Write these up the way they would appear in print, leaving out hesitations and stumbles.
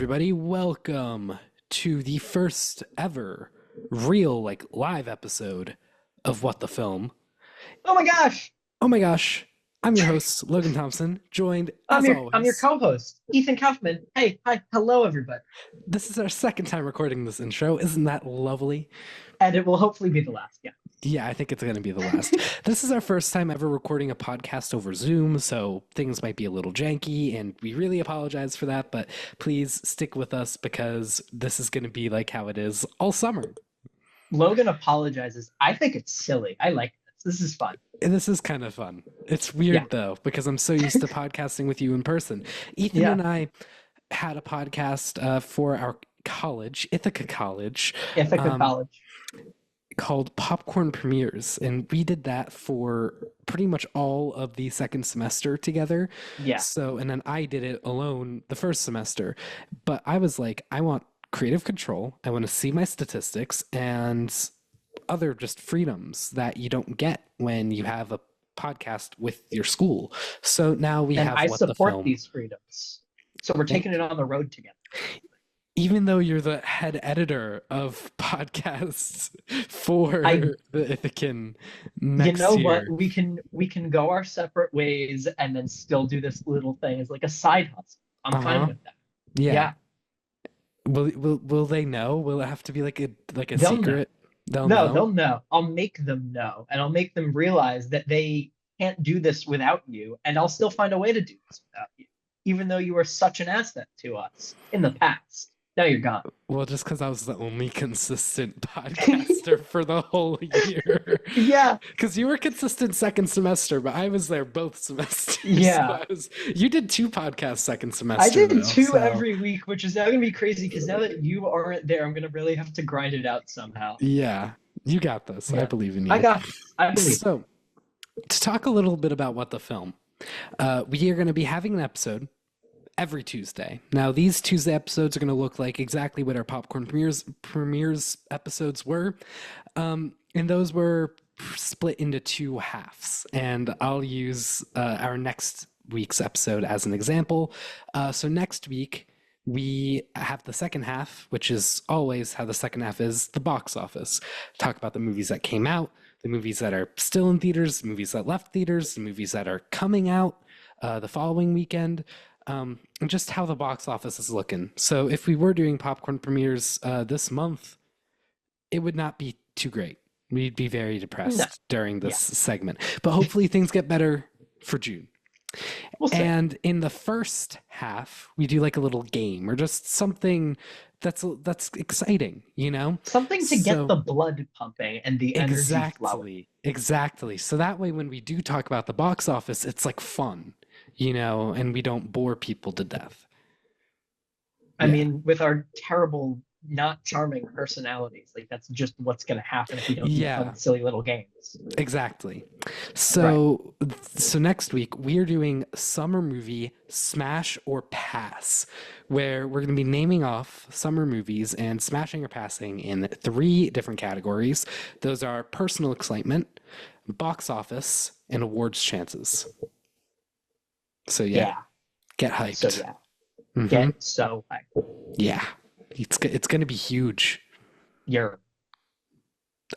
everybody. Welcome to the first ever real, live episode of What the Film. Oh my gosh! Oh my gosh, I'm your host, Logan Thompson, joined, I'm as your always. co-host, Ethan Kaufman. Hey, hi, hello everybody. This is our second time recording this intro. Isn't that lovely? And it will hopefully be the last, yeah. Yeah, I think it's going to be the last. This is our first time ever recording a podcast over Zoom, so things might be a little janky, and we really apologize for that, but please stick with us because this is going to be like how it is all summer. Logan apologizes. I think it's silly. I like this. This is fun. And this is kind of fun. It's Yeah. weird though, because I'm so used to podcasting with you in person. Ethan Yeah. and I had a podcast for our college, Ithaca College, Ithaca um, College. called Popcorn Premieres. And we did that for pretty much all of the second semester together. Yeah. So, and then I did it alone the first semester. But I was like, I want creative control. I want to see my statistics and other just freedoms that you don't get when you have a podcast with your school. So now we And have I What the support Film. these freedoms. So we're taking Thank it you. on the road together. Even though you're the head editor of podcasts for I the Ithacan you next know what? year. We can go our separate ways and then still do this little thing as like a side hustle. I'm fine Uh-huh. with that. Yeah. Yeah. Will they know? Will it have to be like a They'll know. secret? They'll No, know? they'll know. I'll make them know, and I'll make them realize that they can't do this without you, and I'll still find a way to do this without you, even though you were such an asset to us in the past. Now you're gone. Well, just because I was the only consistent podcaster for the whole year. Yeah, Because you were consistent second semester, but I was there both semesters. So yeah. you did two podcasts second I semester did though. two So every week, which is now gonna be crazy because now that you aren't there, I'm gonna really have to grind it out somehow. yeah, you got this. I Yeah, believe in I you. got this. I believe. So to talk a little bit about What the Film, we are going to be having an episode every Tuesday. Now, these Tuesday episodes are going to look like exactly what our popcorn premieres episodes were, and those were split into two halves. And I'll use our next week's episode as an example. So next week we have the second half, which is always how the second half is, the box office. Talk about the movies that came out, the movies that are still in theaters, the movies that left theaters, the movies that are coming out the following weekend, and just how the box office is looking. So if we were doing popcorn premieres this month, it would not be too great. We'd be very No. depressed during this Yeah, segment. But hopefully things get better for June. we'll see. And in the first half, we do like a little game or just something that's exciting, you know? Something to get So the blood pumping and the energy flowing. exactly. So that way, when we do talk about the box office, it's like fun, you know, and we don't bore people to death. I Yeah. mean, with our terrible, not charming personalities, like that's just what's going to happen if we don't do Yeah. fun, silly little games. Exactly. Right. So next week we are doing summer movie smash or pass, where we're going to be naming off summer movies and smashing or passing in three different categories. Those are personal excitement, box office, and awards chances. So yeah, Yeah. get So hyped. yeah, Hmm. get so hyped. Yeah, it's going to be huge. You're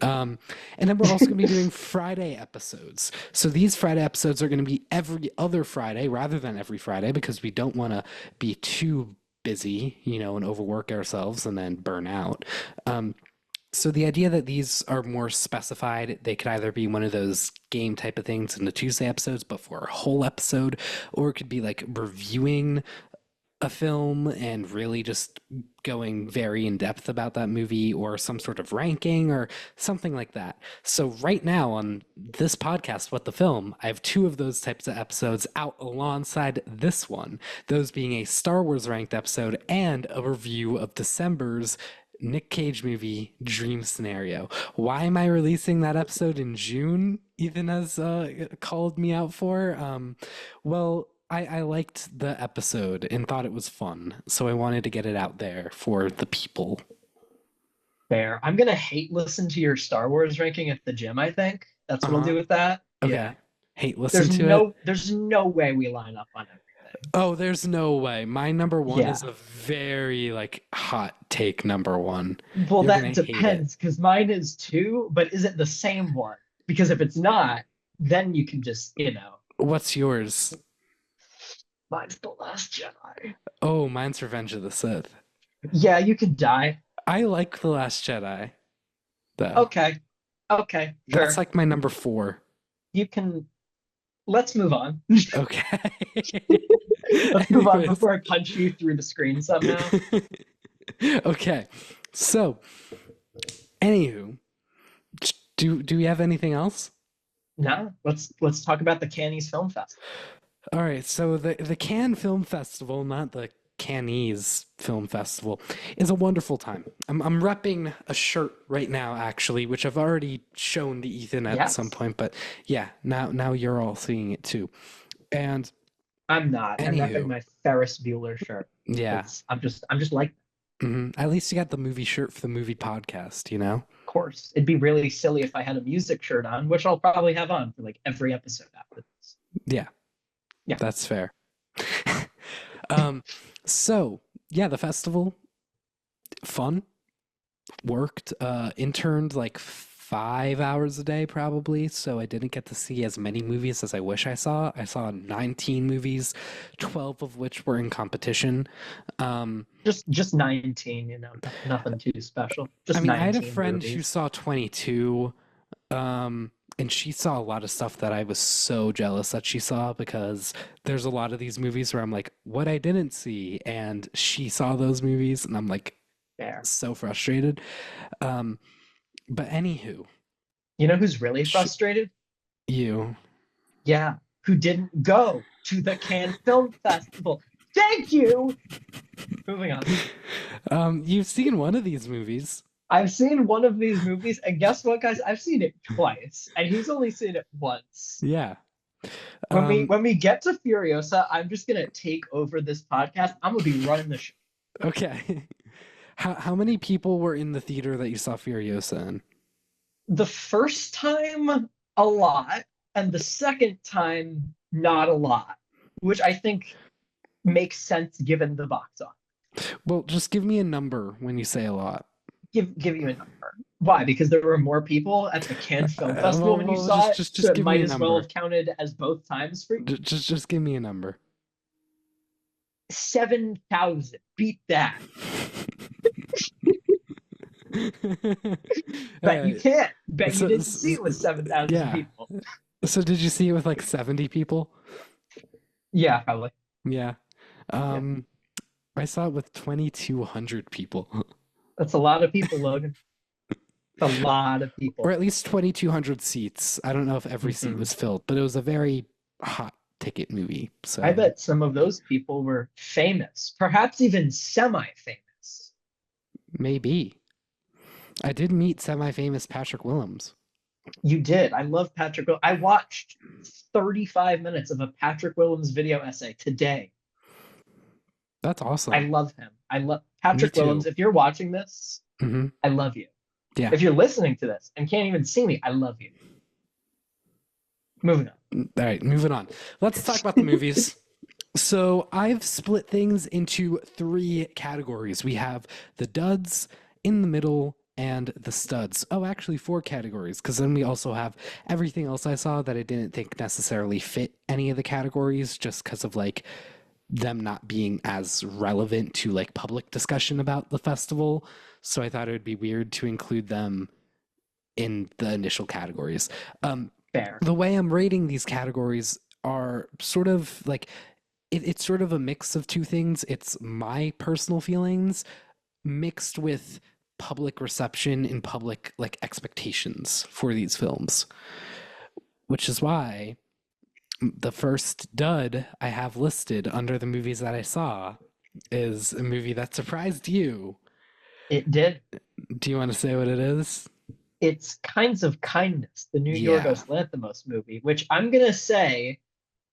And then we're also going to be doing Friday episodes. So these Friday episodes are going to be every other Friday rather than every Friday because we don't want to be too busy, you know, and overwork ourselves and then burn out. So the idea that these are more specified, they could either be one of those game type of things in the Tuesday episodes, but for a whole episode, or it could be like reviewing a film and really just going very in depth about that movie or some sort of ranking or something like that. So right now on this podcast, What the Film, I have two of those types of episodes out alongside this one, those being a Star Wars ranked episode and a review of December's Nick Cage movie Dream Scenario. Why am I releasing that episode in June, even as called me out for? Well, I liked the episode and thought it was fun, so I wanted to get it out there for the people. fair. I'm gonna hate listen to your Star Wars ranking at the gym, I think. That's what I'll Uh-huh. do with that. Okay. Yeah. Hey, listen to it. There's no way we line up on everything. Oh, there's no way. My number one is Yeah. a very like hot take number one. Well, You're gonna that hate it. depends because mine is two, but is it the same one? Because if it's not, then you can just, What's yours? mine's The Last Jedi. Oh, mine's Revenge of the Sith. Yeah, you could die. I like The Last Jedi, though. Okay. Okay, That's sure. like my number four. You can let's move on. Okay. Let's move on Anyways. before I punch you through the screen somehow. Okay. So, anywho, do we have anything else? No, let's talk about the Cannes Film Festival. All right, so the Cannes Film Festival, not the Cannes Film Festival, is a wonderful time. I'm repping a shirt right now, actually, which I've already shown to Ethan at some Yes. point, but yeah, now you're all seeing it too. And I'm not. I'm repping anywho, my Ferris Bueller shirt yeah, because I'm just like, of at least you got the movie shirt for the movie podcast, you know? course. It'd be really silly if I had a music shirt on, which I'll probably have on for like every episode after this. Yeah, Yeah. that's fair. Um, so yeah, the festival, fun. Worked, interned like 5 hours a day probably, so I didn't get to see as many movies as I wish I saw. I saw 19 movies, 12 of which were in competition. Um, Just 19, nothing too special. I Just mean, I had a 19 friend who movies. saw 22, and she saw a lot of stuff that I was so jealous that she saw because there's a lot of these movies where I'm like, what I didn't see, and she saw those movies, and I'm like Fair. so frustrated. Um, but anywho. You know who's really Sh frustrated? You. Yeah, who didn't go to the Cannes Film Festival. Thank you. Moving on. You've seen one of these movies. I've seen one of these movies, and guess what, guys? I've seen it twice, and he's only seen it once. Yeah. When we Um, when we get to Furiosa, I'm just gonna take over this podcast. I'm gonna be running the show. okay. How many people were in the theater that you saw Furiosa in? The first time, a lot, and the second time, not a lot, which I think makes sense given the box office. Well, just give me a number when you say a lot. Give you a number. Why? Because there were more people at the Cannes Film Festival when you Well, saw just it, just so just it give me might a as well have number. counted as both times for you. Just give me a number. 7,000. Beat that. All Bet you right. can't. Bet you So, didn't see it with 7,000 yeah. people. So did you see it with like 70 people? Yeah, probably. Yeah. Yeah. Um, I saw it with 2,200 people. That's a lot of people, Logan. It's a lot of Or people. at least 2,200 seats. I don't know if every seat Hmm. was filled, but it was a very hot ticket movie. I So bet some of those people were famous, perhaps even semi-famous. maybe. I did meet semi-famous Patrick Willems. You did. I love Patrick. I watched 35 minutes of a Patrick Willems video essay today. That's I awesome. love him. I love Me Patrick Willems. too. If you're watching this, Hmm. I love you. Yeah. If you're listening to this and can't even see me, I love you. Moving All right, moving on. Let's talk about the movies. So I've split things into three categories. We have the duds in the middle and the studs. Oh, actually, four categories, because then we also have everything else I saw that I didn't think necessarily fit any of the categories just because of like them not being as relevant to like public discussion about the festival. So I thought it would be weird to include them in the initial categories. fair. The way I'm rating these categories are sort of like it's sort of a mix of two things. It's my personal feelings mixed with public reception and public like expectations for these films, which is why the first dud I have listed under the movies that I saw is a movie that surprised you. It did. Do you want to say what it is? It's Kinds of Kindness, the new Yeah. Yorgos Lanthimos movie, which I'm gonna say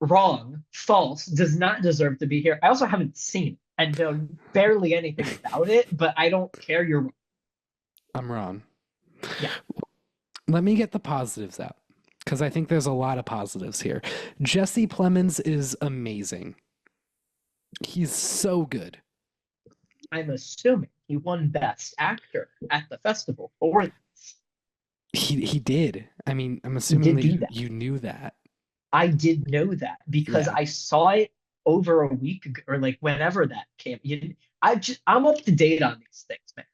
wrong, false, does not deserve to be here. I also haven't seen it and know barely anything about it, but I don't care. You're wrong. I'm wrong. Yeah. Let me get the positives out because I think there's a lot of positives here. Jesse Plemons is amazing. He's so good. I'm assuming he won Best Actor at the festival for this. He did. I mean, I'm He assuming did that do you that. you knew that. I did know that because Yeah. I saw it over a week ago, or like whenever that came. I'm up to date on these things, man.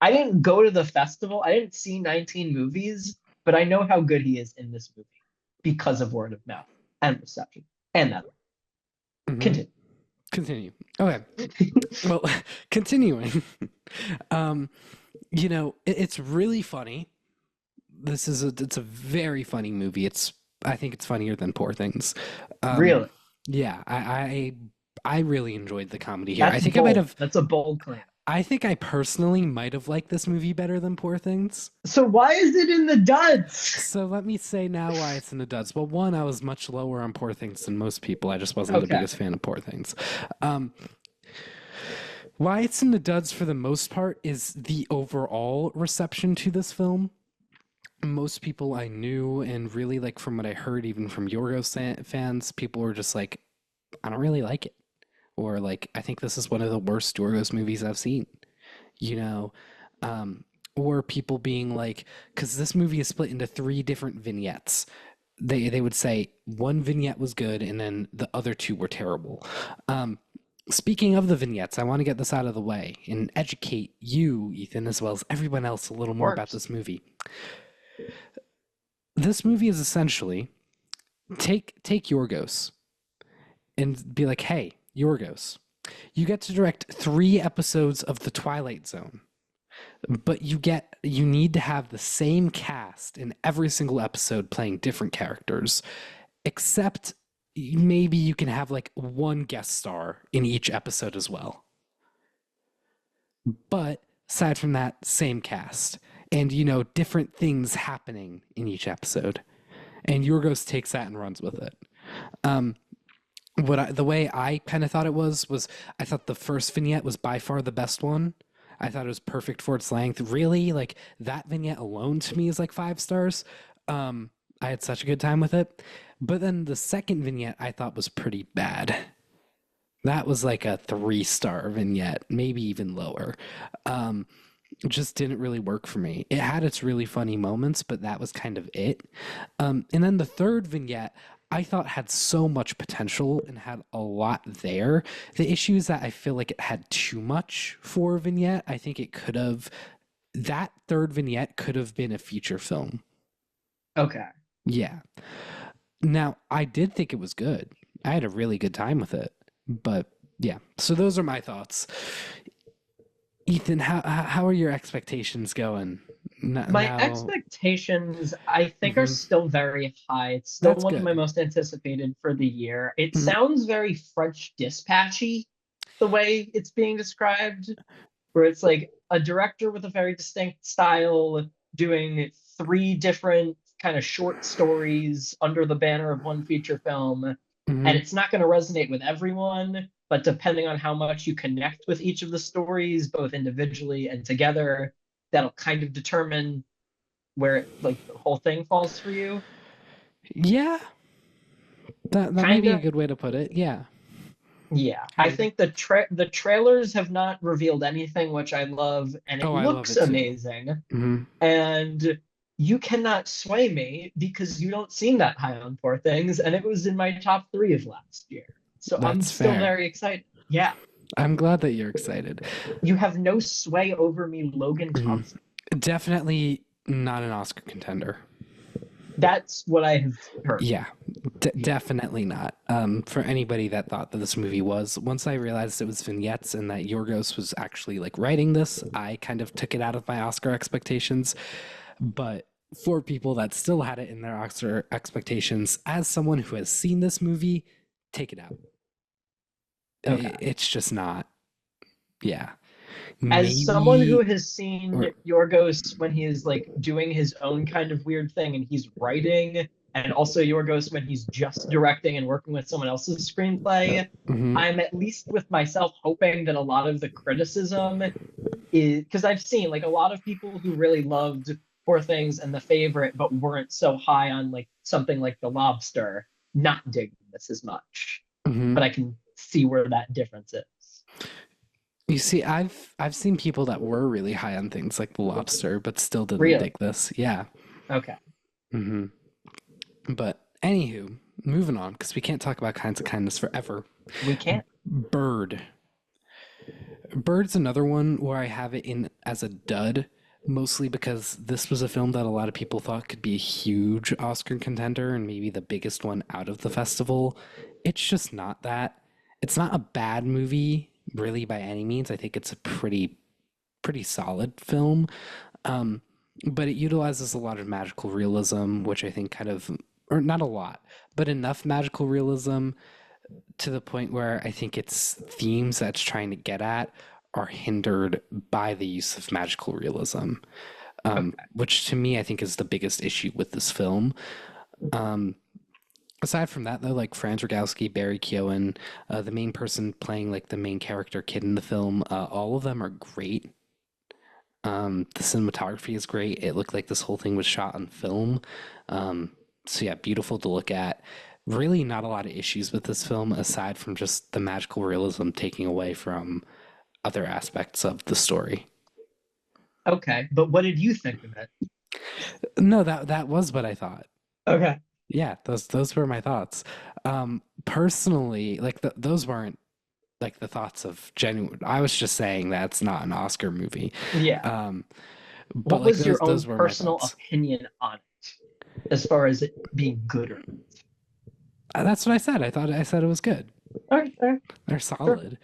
I didn't go to the festival. I didn't see 19 movies, but I know how good he is in this movie because of word of mouth and reception and that. Hmm. Continue. Continue. Okay. Well, continuing. Um, it's really funny. It's a very funny movie. I think it's funnier than Poor Things. Um, Really, yeah, I really enjoyed the comedy here. that's bold. That's a bold claim. I think I personally might have liked this movie better than Poor Things. So why is it in the duds? So let me say now why it's in the duds. Well, one, I was much lower on Poor Things than most people. I just wasn't the Okay, biggest fan of Poor Things. Um, why it's in the duds for the most part is the overall reception to this film. Most people I knew, and really like from what I heard, even from Yorgos fans, people were just like, I don't really like it. Or like, I think this is one of the worst Yorgos movies I've seen. You know, um, or people being like, because this movie is split into three different vignettes. They would say one vignette was good, and then the other two were terrible. Um, Speaking of the vignettes, I want to get this out of the way and educate you, Ethan, as well as everyone else, a little of more about course. this movie. This movie is essentially take Yorgos and be like, hey, Yorgos, you get to direct 3 episodes of The Twilight Zone, but you need to have the same cast in every single episode playing different characters, except maybe you can have like one guest star in each episode as well. But aside from that, same cast. And different things happening in each episode. And Yorgos takes that and runs with it. Um, the way I kind of thought it was I thought the first vignette was by far the best one. I thought it was perfect for its length. Really, like that vignette alone to me is like 5 stars. I had such a good time with it. But then the second vignette I thought was pretty bad. That was like a 3-star vignette, maybe even lower. Um, just didn't really work for me. It had its really funny moments, but that was kind of it. And then the third vignette, I thought had so much potential and had a lot there. The issue is that I feel like it had too much for a vignette. I think that third vignette could have been a feature film. Okay. Yeah. Now, I did think it was good. I had a really good time with it. But yeah, so those are my thoughts. Ethan, how are your expectations going My now? expectations, I think, are Hmm. still very high. It's still That's one of my good. most anticipated for the year. It Mhm. sounds very French Dispatchy, the way it's being described, where it's like a director with a very distinct style doing 3 different kind of short stories under the banner of one feature film. And Hmm. it's not going to resonate with everyone, but depending on how much you connect with each of the stories, both individually and together, that'll kind of determine where like the whole thing falls for you. Yeah, that might Kind be a of. good way to put it. Yeah, Yeah, I kind of. think the trailers have not revealed anything, which I love, and it Oh, I love looks it too. amazing. Hmm. And you cannot sway me because you don't seem that high on Poor Things, and it was in my top 3 of last year. So I'm That's still fair. very excited. Yeah, I'm glad that you're excited. you have no sway over me, Logan Mhm. Thompson. Definitely not an Oscar contender. That's what I have heard. Yeah, Yeah. definitely not. For anybody that thought that this movie was, once I realized it was vignettes and that Yorgos was actually like writing this, I kind of took it out of my Oscar expectations. But for people that still had it in their Oscar expectations, as someone who has seen this movie, take it out. Okay. It's just not. Yeah, As someone who maybe has seen or. Yorgos when he is like doing his own kind of weird thing and he's writing, and also Yorgos when he's just directing and working with someone else's screenplay, Mhm. I'm at least with myself hoping that a lot of the criticism is because I've seen like a lot of people who really loved Poor Things and The Favorite, but weren't so high on like something like The Lobster, not digging this as much. Mhm. But I can see where that difference is. You see, I've seen people that were really high on things like The Lobster, but still didn't Really? dig this. Yeah. Okay. hmm But anywho, moving on because we can't talk about kinds of kindness forever. We can't. Bird. Bird's another one where I have it in as a dud, mostly because this was a film that a lot of people thought could be a huge Oscar contender and maybe the biggest one out of the festival. It's just not that. It's not a bad movie, really, by any means. I think it's a pretty solid film. Um, but it utilizes a lot of magical realism, which I think kind of, or not a lot, but enough magical realism to the point where I think its themes that it's trying to get at are hindered by the use of magical realism, Okay. which to me I think is the biggest issue with this film. Um, Aside from that, though, like Franz Rogowski, Barry Keoghan, the main person playing like the main character kid in the film, all of them are great. The cinematography is great. It looked like this whole thing was shot on film. Um, so yeah, beautiful to look at. Really, not a lot of issues with this film aside from just the magical realism taking away from other aspects of the story. Okay. But what did you think of it? No, that was what I thought. Okay. Yeah, those were my thoughts. Personally, like those weren't like the thoughts of genuine. I was just saying that's not an Oscar movie. Yeah. Um, but What like was those your those own were my personal thoughts. opinion on it as far as it being good or That's what I said. I said it was good. not? All right, all right, They're sure. solid.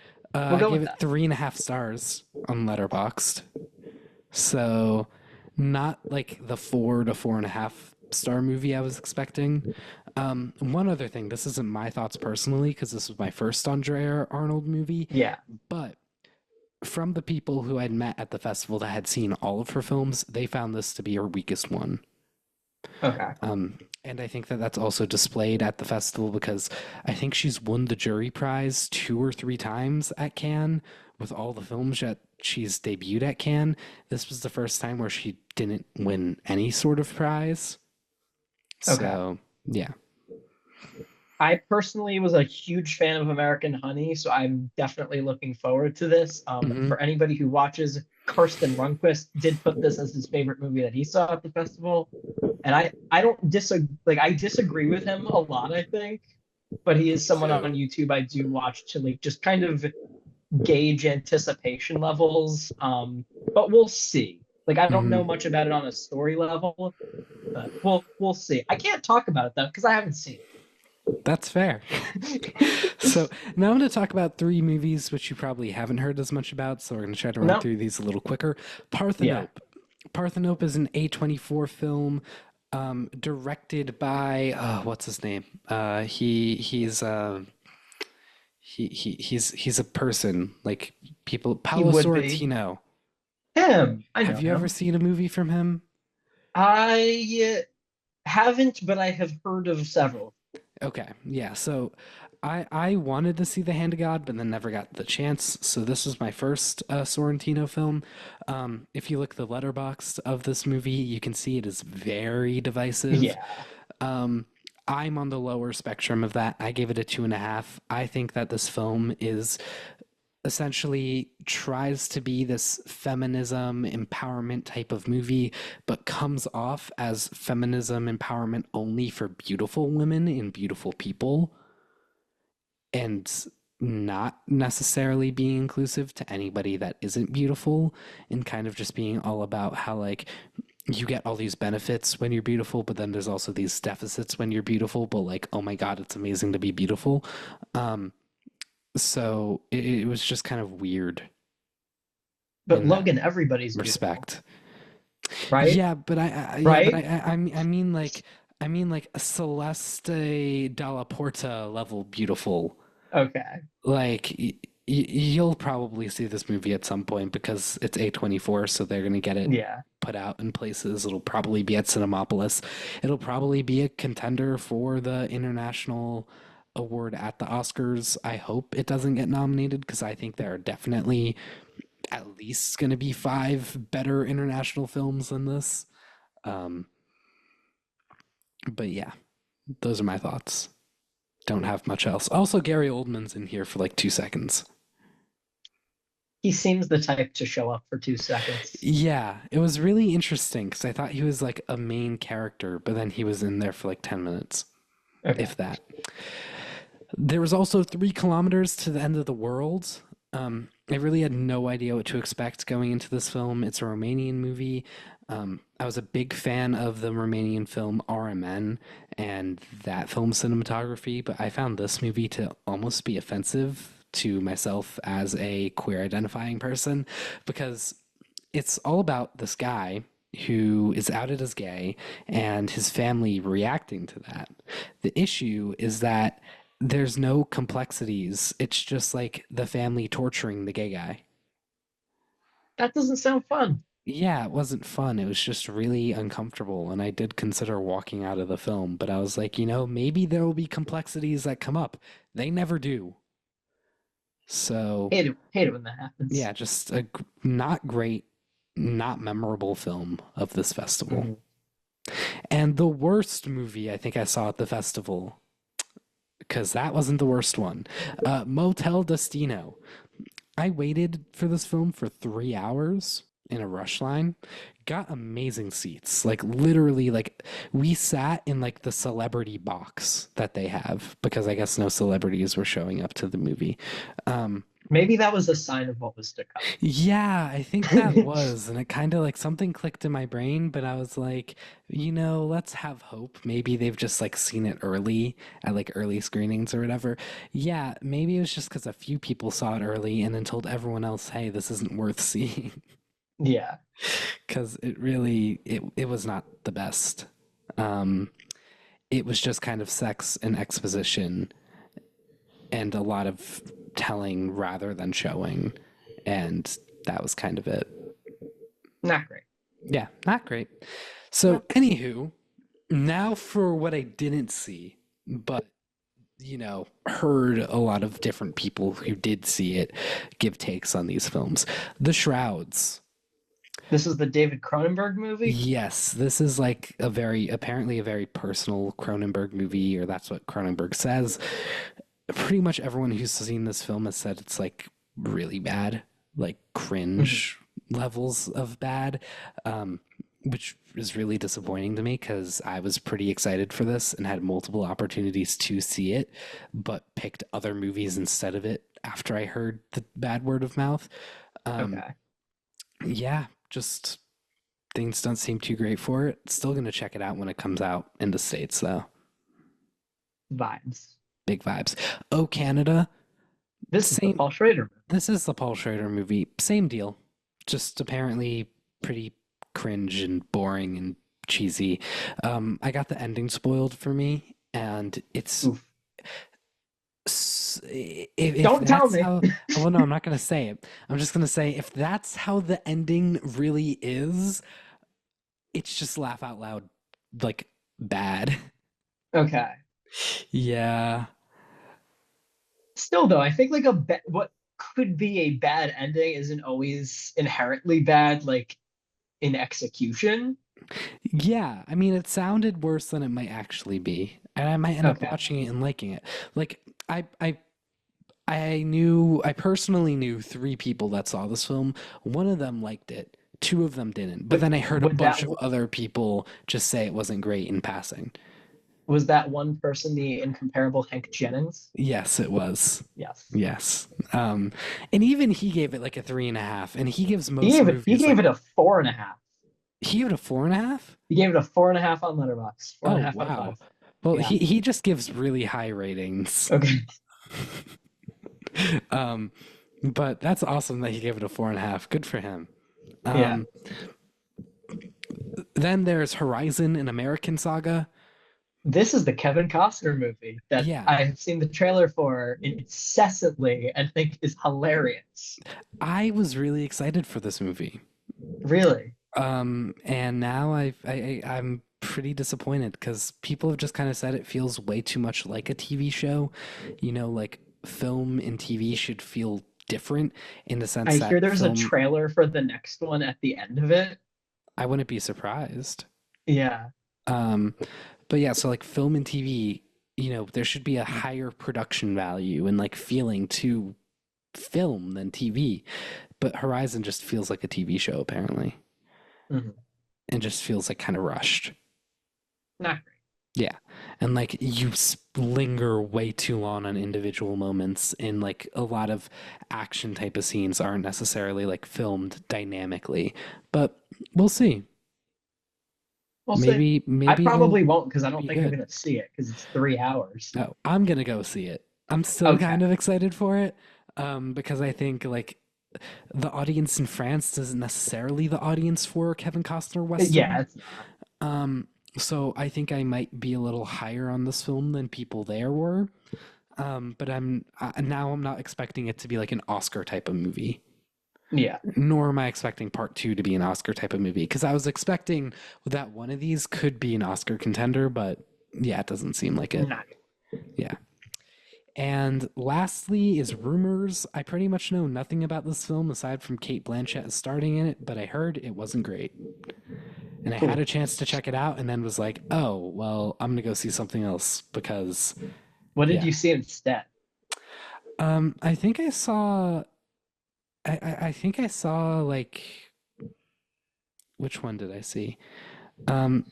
We'll I go gave with it that. 3.5 stars on Letterboxd. So not like the 4 to 4.5 star movie I was expecting. One other thing, this isn't my thoughts personally because this was my first Andre Arnold movie, Yeah. but from the people who I'd met at the festival that had seen all of her films, they found this to be her weakest one. Okay. And I think that that's also displayed at the festival because I think she's won the jury prize 2 or 3 times at Cannes with all the films that she's debuted at Cannes. This was the first time where she didn't win any sort of prize. Okay. So, yeah. I personally was a huge fan of American Honey, so I'm definitely looking forward to this. hmm For anybody who watches, Karsten Rundquist did put this as his favorite movie that he saw at the festival, and I don't disagree. Like I disagree with him a lot, I think, but he is someone on YouTube I do watch to like just kind of gauge anticipation levels. But we'll see. Like I don't know hmm much about it on a story level, but we'll see. I can't talk about it though because I haven't seen That's fair. it. So now I'm going to talk about 3 movies which you probably haven't heard as much about. So we're going to try to run No, through these a little quicker. yeah, Parthenope. Parthenope is an A24 film directed by what's his name? He's a person like people. he Paolo would be Sorrentino. him. I know Have you ever him. seen a movie from him? I haven't, but I have heard of several. Okay, yeah. So I wanted to see The Hand of God, but then never got the chance. So this was my first Sorrentino film. If you look the letterbox of this movie, you can see it is very divisive. Yeah, Um, I'm on the lower spectrum of that. I gave it a 2.5. I think that this film is essentially tries to be this feminism empowerment type of movie, but comes off as feminism empowerment only for beautiful women and beautiful people, and not necessarily being inclusive to anybody that isn't beautiful, and kind of just being all about how like you get all these benefits when you're beautiful, but then there's also these deficits when you're beautiful, but like, oh my God, it's amazing to be beautiful. So it was just kind of weird but in that Logan, everybody's beautiful, respect. right? Yeah, but Right? I mean like a Celeste Dalla Porta level beautiful. Okay. Like you'll probably see this movie at some point because it's A24, so they're gonna get it Yeah. put out in places. It'll probably be at Cinemapolis. It'll probably be a contender for the international award at the Oscars. I hope it doesn't get nominated because I think there are definitely at least going to be 5 better international films than this. Um, but yeah, those are my thoughts. don't have much else. Also, Gary Oldman's in here for like 2 seconds. He seems the type to show up for 2 seconds. Yeah, it was really interesting because I thought he was like a main character, but then he was in there for like 10 minutes, Okay. if that. There was also 3 kilometers to the end of the world. I really had no idea what to expect going into this film. It's a Romanian movie. I was a big fan of the Romanian film RMN and that film cinematography, but I found this movie to almost be offensive to myself as a queer identifying person because it's all about this guy who is outed as gay and his family reacting to that. The issue is that there's no complexities. It's just like the family torturing the gay guy. That doesn't sound fun. Yeah, it wasn't fun. It was just really uncomfortable. And I did consider walking out of the film, but I was like, maybe there will be complexities that come up. They never do. So, Hate it when that happens. yeah, just a not great, not memorable film of this festival. Mhm. And the worst movie I think I saw at the festival, because that wasn't the worst one, Motel Destino. I waited for this film for 3 hours in a rush line. Got amazing seats. Like literally, like we sat in like the celebrity box that they have because I guess no celebrities were showing up to the movie. Um, Maybe that was a sign of what was to yeah, I think that come. was, and it kind of like something clicked in my brain, but I was like, let's have hope. Maybe they've just like seen it early at like early screenings or whatever. Yeah, maybe it was just because a few people saw it early and then told everyone else, hey, this isn't worth seeing. Yeah, Because it was not the best. Um, it was just kind of sex and exposition and a lot of telling rather than showing, and that was kind of it. not great. Yeah, not great. No. So, anywho, now for what I didn't see, but heard a lot of different people who did see it give takes on these films. The Shrouds. This is the David Cronenberg movie. Yes, this is like apparently a very personal Cronenberg movie, or that's what Cronenberg says. Pretty much everyone who's seen this film has said it's like really bad, like Mhm. cringe levels of bad, which is really disappointing to me because I was pretty excited for this and had multiple opportunities to see it, but picked other movies instead of it after I heard the bad word of mouth. Um, Okay. yeah, just things don't seem too great for it. Still gonna check it out when it comes out in the States though. Vibes. Big vibes. Oh, Canada. This is the Same. Paul Schrader movie. This is the Paul Schrader movie. Same deal. Just apparently pretty cringe and boring and cheesy. I got the ending spoiled for me, and it's Oof. if Don't tell that's me. how. Well, no, I'm not gonna say it. I'm just gonna say if that's how the ending really is, it's just laugh out loud, like bad. Okay. Yeah. Still though, I think like what could be a bad ending isn't always inherently bad, like in execution. Yeah, I mean, it sounded worse than it might actually be, and I might end up Okay. watching it and liking it. Like, I personally knew 3 people that saw this film. One of them liked it, 2 of them didn't. But But then I heard a would that bunch of other people just say it wasn't great in passing. was that one person the incomparable Hank Jennings? Yes, it was. Yes. Yes. And even he gave it like a 3.5, and he gives He most gave it he movies gave like it a 4.5. he gave it a 4.5. He gave it a 4.5 on Letterboxd. Four and Oh a half out of wow. five. Well, Yeah. he just gives really high ratings. Okay. Um, but that's awesome that he gave it a 4.5. Good for him. Yeah. Um, then there's Horizon, an American Saga. This is the Kevin Costner movie that Yeah, I have seen the trailer for incessantly and think is hilarious. I was really excited for this movie. Really. And now I'm pretty disappointed because people have just kind of said it feels way too much like a TV show. Like film and TV should feel different in the I sense that hear there's a film, trailer for the next one at the end of it. I wouldn't be surprised. Yeah. Um, but yeah, so like film and TV. there should be a higher production value and like feeling to film than TV. But Horizon just feels like a TV show apparently, Mhm. and just feels like kind of rushed. Not great. Yeah. And like you linger way too long on individual moments, and like a lot of action type of scenes aren't necessarily like filmed dynamically. But we'll see. We'll see. I Maybe it'll probably won't because I don't be think I'm good. gonna see it because it's 3 hours. Oh, I'm gonna go see it. I'm still Okay. kind of excited for it, because I think like the audience in France isn't necessarily the audience for Kevin Costner Yeah, Western. it's not. Um, so I think I might be a little higher on this film than people there were. But now I'm not expecting it to be like an Oscar type of movie, Yeah. nor am I expecting part two to be an Oscar type of movie. Because I was expecting that one of these could be an Oscar contender, but yeah, it doesn't seem like it. Not. Yeah. And lastly is Rumors. I pretty much know nothing about this film aside from Kate Blanchett starting in it, but I heard it wasn't great. And I had Cool. a chance to check it out and then was like, oh, well, I'm going to go see something else because, What did yeah. you see instead? I think I saw, I think I saw like, which one did I see? Um,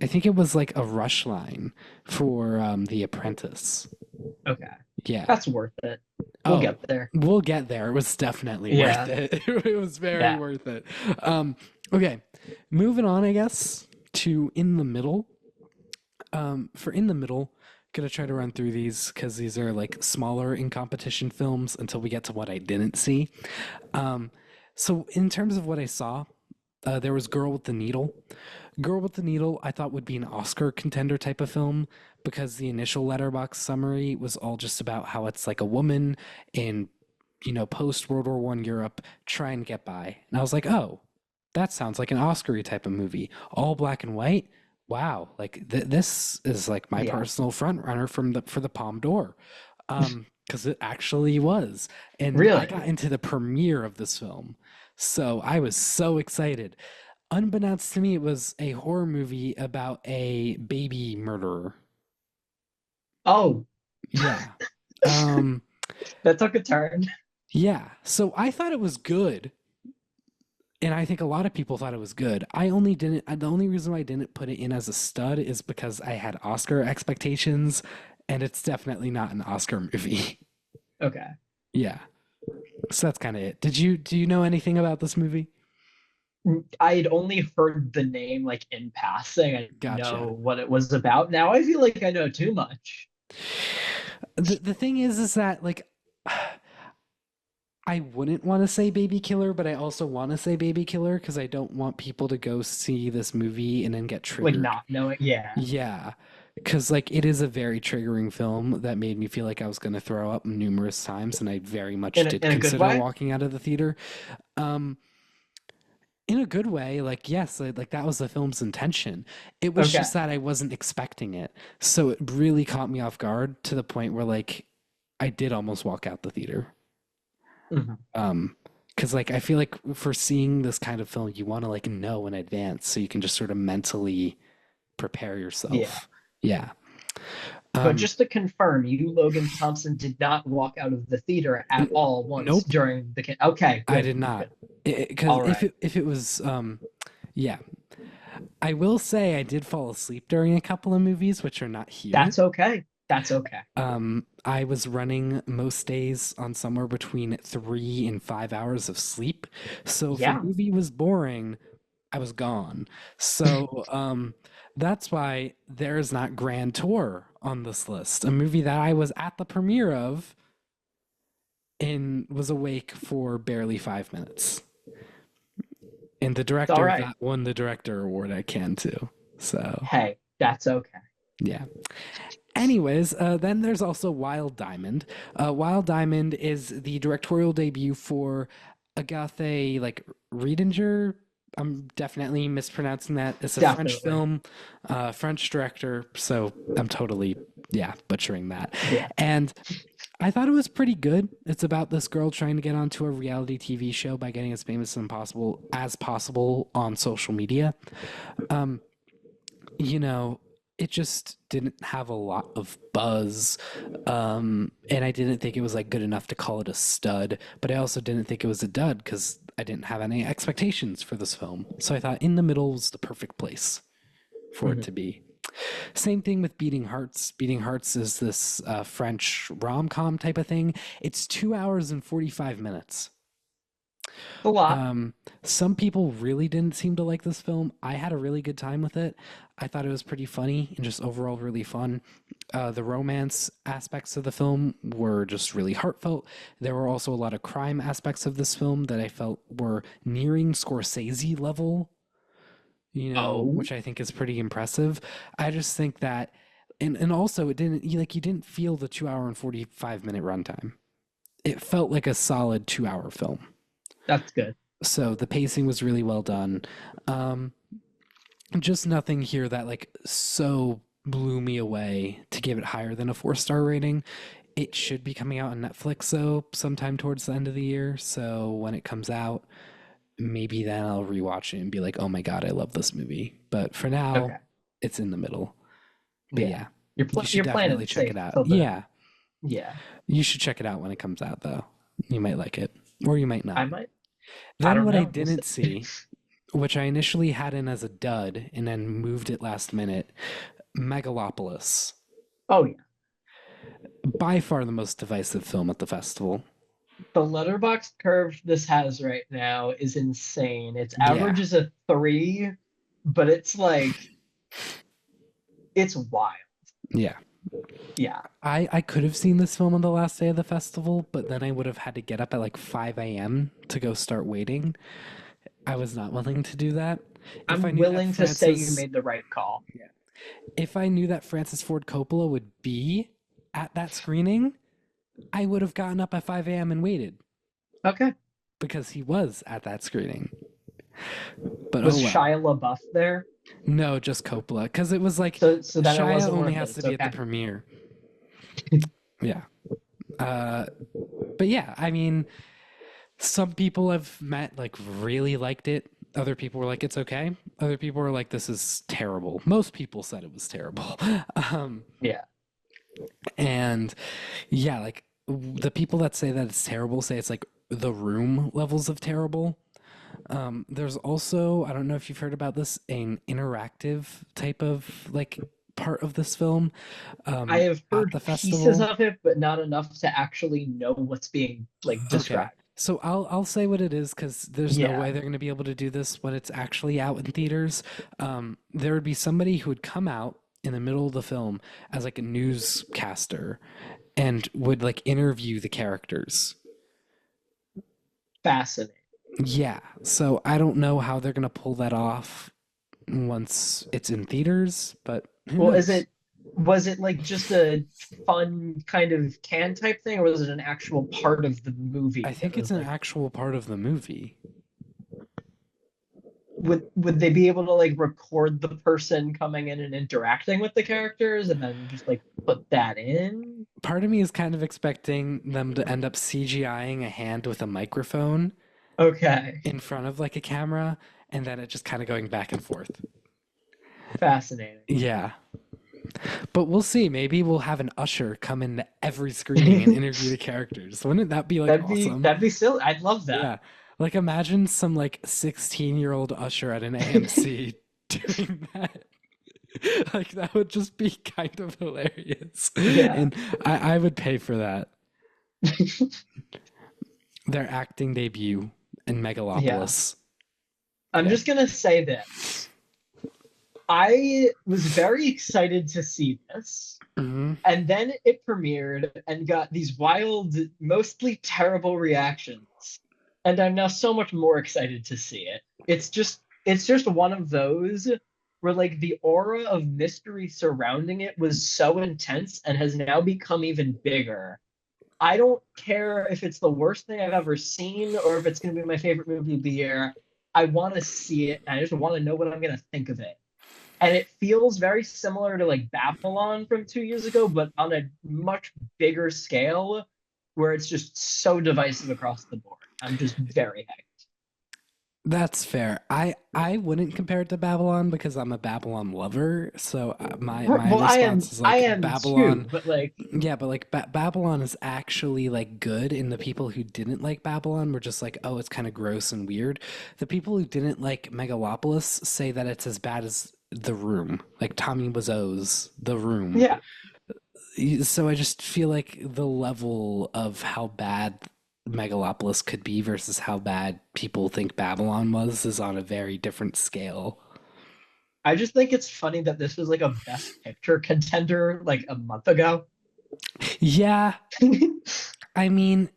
I think it was like a rush line for The Apprentice. Okay. Yeah. That's worth it. We'll Oh, get there. we'll get there. It was definitely worth Yeah. it. It was very Yeah. worth it. Okay, moving on, I guess, to In the Middle. For In the Middle, gonna try to run through these because these are like smaller in competition films until we get to what I didn't see. Um, so in terms of what I saw, there was Girl with the Needle. Girl with the Needle, I thought would be an Oscar contender type of film because the initial letterbox summary was all just about how it's like a woman in, post World War One Europe trying to get by. And I was like, oh, that sounds like an Oscar type of movie. All black and white. Wow, like this is like my Yeah. personal front runner for the Palme d'Or. Because it actually was. And I Really? got into the premiere of this film. So I was so excited. Unbeknownst to me, it was a horror movie about a baby murderer. Oh, Yeah. Um, that took a turn. yeah. So I thought it was good, and I think a lot of people thought it was good. I only didn't. The only reason why I didn't put it in as a stud is because I had Oscar expectations, and it's definitely not an Oscar movie. Okay. Yeah. So that's kind of it. Do you know anything about this movie? I had only heard the name like in passing. I didn't Gotcha. know what it was about. Now I feel like I know too much. The thing is that like I wouldn't want to say baby killer, but I also want to say baby killer because I don't want people to go see this movie and then get Like triggered. not knowing. Yeah. Yeah, because like it is a very triggering film that made me feel like I was going to throw up numerous times, and I very much did In a good consider way. walking out of the theater. Um, in a good way, like yes, like that was the film's intention. It was Okay. just that I wasn't expecting it, so it really caught me off guard to the point where like I did almost walk out the theater. Mhm. Um, because like I feel like for seeing this kind of film, you want to like know in advance so you can just sort of mentally prepare Yeah. yourself. Yeah. But Um, just to confirm, you, Logan Thompson, did not walk out of the theater at n- all once nope, during Okay, I good. did not. Good. Because All right. if it was yeah, I will say I did fall asleep during a couple of movies, which are not here. That's okay. That's okay. I was running most days on somewhere between 3 and 5 hours of sleep. So if a Yeah. movie was boring, I was gone. So that's why there is not Grand Tour on this list, a movie that I was at the premiere of and was awake for barely 5 minutes. And the It's all director of right. that won the director award at Cannes too. So Hey, that's okay. yeah. Anyways, then there's also Wild Diamond. Wild Diamond is the directorial debut for Agathe like Riedinger. I'm definitely mispronouncing that. It's a French Definitely. film, French director, so I'm totally yeah butchering that. Yeah. And I thought it was pretty good. It's about this girl trying to get onto a reality TV show by getting as famous as possible on social media. Um, you know, it just didn't have a lot of buzz, and I didn't think it was like good enough to call it a stud. But I also didn't think it was a dud because I didn't have any expectations for this film. So I thought in the middle was the perfect place for it Mhm. to be. Same thing with Beating Hearts. Beating Hearts is this French rom com type of thing. It's 2 hours and 45 minutes. A lot. Um, some people really didn't seem to like this film. I had a really good time with it. I thought it was pretty funny and just overall really fun. The romance aspects of the film were just really heartfelt. There were also a lot of crime aspects of this film that I felt were nearing Scorsese level, Oh, which I think is pretty impressive. I just think that, and also it didn't, you didn't feel the 2 hour and 45 minute runtime. It felt like a solid 2 hour film. that's good. So the pacing was really well done. Um, just nothing here that like so blew me away to give it higher than a 4 star rating. It should be coming out on Netflix though sometime towards the end of the year. So when it comes out, maybe then I'll rewatch it and be like, oh my god, I love this movie. But for now, Okay. it's in the middle. But Yeah. yeah, You're you should you're playing definitely it check safe it out. till the Yeah, yeah. you should check it out when it comes out though. You might like it, or you might I not. might. I Then don't what I know. We'll see. didn't see, which I initially had in as a dud and then moved it last minute, Megalopolis. Oh yeah. By far the most divisive film at the festival. The letterbox curve this has right now is insane. Its Yeah, average is a 3, but it's like it's wild. yeah. Yeah. I could have seen this film on the last day of the festival, but then I would have had to get up at like 5 a.m. to go start waiting. I was not willing to do that. If I I'm knew that willing to say you Francis, made the right call. yeah, if I knew that Francis Ford Coppola would be at that screening, I would have gotten up at 5 a.m. and waited Okay. because he was at that screening. But Was oh well. Shia LaBeouf there? No, just Coppola. Because it was like So then it Shia wasn't only worth it. has to It's be at the okay. premiere. Yeah. Uh, but yeah, I mean, some people I've met like really liked it. Other people were like, it's okay. Other people were like, this is terrible. Most people said it was terrible. um, Yeah. and yeah, like the people that say that it's terrible say it's like the room levels of terrible. There's also, I don't know if you've heard about this, an interactive type of like part of this film I have at heard the pieces festival. of it, but not enough to actually know what's being like Okay. described. So I'll say what it is because there's no Yeah. way they're going to be able to do this when it's actually out in theaters. There would be somebody who would come out in the middle of the film as like a newscaster and would like interview the characters. Fascinating. Yeah. So I don't know how they're going to pull that off once it's in theaters, but who Well, knows? was it like just a fun kind of can type thing, or was it an actual part of the I movie that think it's was an like actual part of the movie. would they be able to like record the person coming in and interacting with the characters and then just like put that in? Part of me is kind of expecting them to end up CGIing a hand with a microphone Okay. in front of like a camera and then it just kind of going back and forth. Fascinating. Yeah. But we'll see. Maybe we'll have an usher come into every screening and interview the characters. Wouldn't that be like awesome? That'd be silly. I'd love that. Yeah. Like imagine some like 16-year-old usher at an AMC doing that. Like that would just be kind of hilarious. Yeah. And I would pay for that. Their acting debut in Yeah. Megalopolis. I'm Yeah. just gonna say this. I was very excited to see this. Hmm. And then it premiered and got these wild, mostly terrible reactions. And I'm now so much more excited to see it. It's just one of those where like the aura of mystery surrounding it was so intense and has now become even bigger. I don't care if it's the worst thing I've ever seen or if it's going to be my favorite movie of the year. I want to see it. I just want to know what I'm going to think of it. And it feels very similar to like Babylon from 2 years ago, but on a much bigger scale, where it's just so divisive across the board. I'm just very hyped. That's fair. I wouldn't compare it to Babylon because I'm a Babylon lover. So my Well, response is I like am Babylon. too, but like, Yeah, but like Babylon is actually like good, and the people who didn't like Babylon were just like, oh, it's kind of gross and weird. The people who didn't like Megalopolis say that it's as bad as The Room, like Tommy Wiseau's The Room. yeah, So I just feel like the level of how bad Megalopolis could be versus how bad people think Babylon was is on a very different scale. I just think it's funny that this was like a Best Picture contender like a month ago. Yeah, I mean,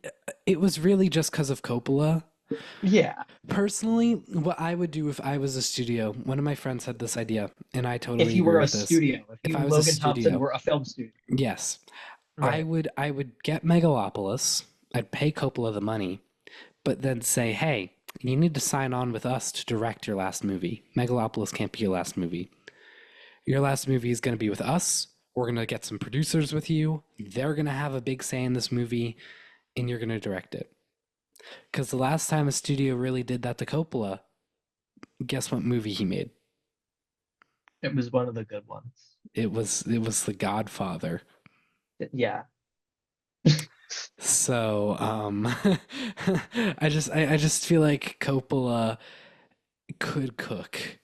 it was really just because of Coppola. Yeah, Personally, what I would do if I was a studio, one of my friends had this idea, and I if totally you agree were a with this. studio, if If you, I was a Logan Thompson, studio, were a film studio, yes, right? I would get Megalopolis. I'd pay Coppola the money, but then say, hey, you need to sign on with us to direct your last movie. Megalopolis can't be your last movie. Your last movie is going to be with us. We're going to get some producers with you. They're going to have a big say in this movie, and you're going to direct it. Because the last time a studio really did that to Coppola, guess what movie he made? It was one of the good ones. It was The Godfather. Yeah, So I just feel like Coppola could cook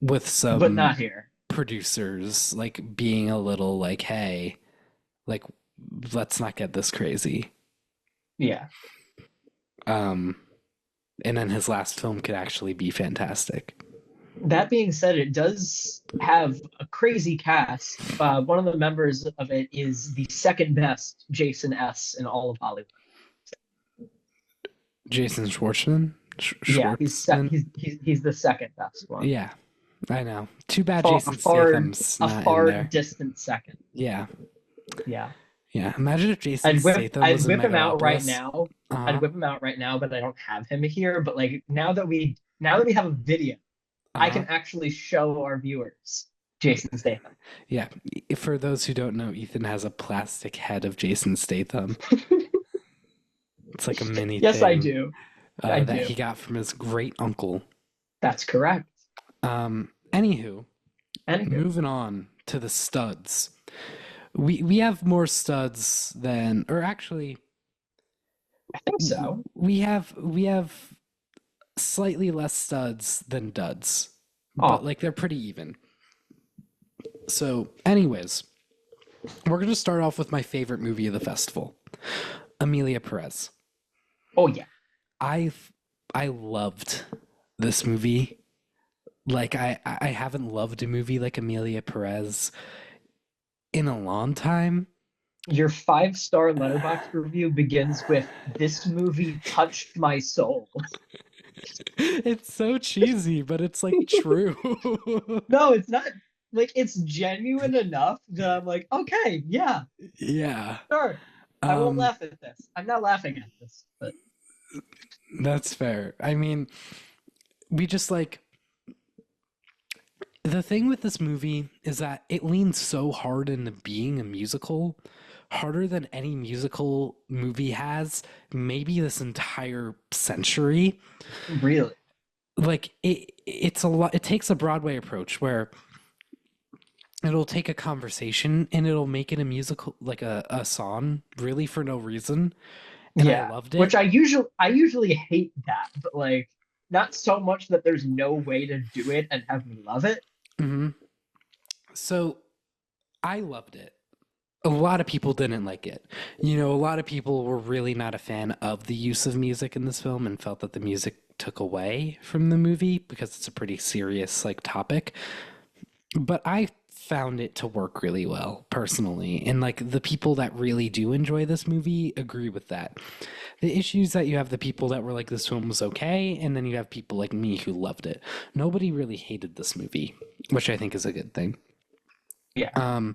with but some not here. producers like being a little like, hey, like let's not get this crazy. Yeah. Um and then his last film could actually be fantastic. That being said, it does have a crazy cast. One of the members of it is the second best Jason S in all of Hollywood. Jason Schwartzman? Yeah, Schwartzman? he's the second best one. Yeah, I know. Too bad Far, a Jason far Statham's a not in far there. distant second. Yeah. Yeah. Yeah. Imagine if Jason Statham I'd was in whip him out right Megalopolis. now. Uh-huh. I'd whip him out right now, but I don't have him here. But like now that we have a video, I Uh-huh. can actually show our viewers Jason Statham. Yeah. For those who don't know, Ethan has a plastic head of Jason Statham. It's like a mini Yes, I thing do. I that he do. got from his great uncle. That's correct. Anywho, Anywho, moving on to the studs. We have more studs than, or actually, I think so. we have slightly less studs than duds, but Oh, like they're pretty even. So, anyways, we're gonna start off with my favorite movie of the festival, Amelia Perez. oh yeah. I I loved this movie. Like I haven't loved a movie like Amelia Perez in a long time. Your 5-star letterbox review begins with "This movie touched my soul." It's so cheesy, but it's like true. No, it's not. Like it's genuine enough that I'm like, okay, yeah, Yeah. sure. I won't Um laugh at this. I'm not laughing at this, but that's fair. I mean, we just like the thing with this movie is that it leans so hard into being a musical, harder than any musical movie has, maybe this entire century. really, Like it's a lot, it takes a Broadway approach where it'll take a conversation and it'll make it a musical, like a song, really for no reason. And I yeah. loved Which it. I usually hate that, but like not so much that there's no way to do it and have me love it. Hmm. So I loved it. A lot of people didn't like it. You know, a lot of people were really not a fan of the use of music in this film and felt that the music took away from the movie because it's a pretty serious like topic. But I found it to work really well personally, and like the people that really do enjoy this movie agree with that. The issues that you have the people that were like this film was okay, and then you have people like me who loved it. Nobody really hated this movie, which I think is a good thing. Yeah. Um,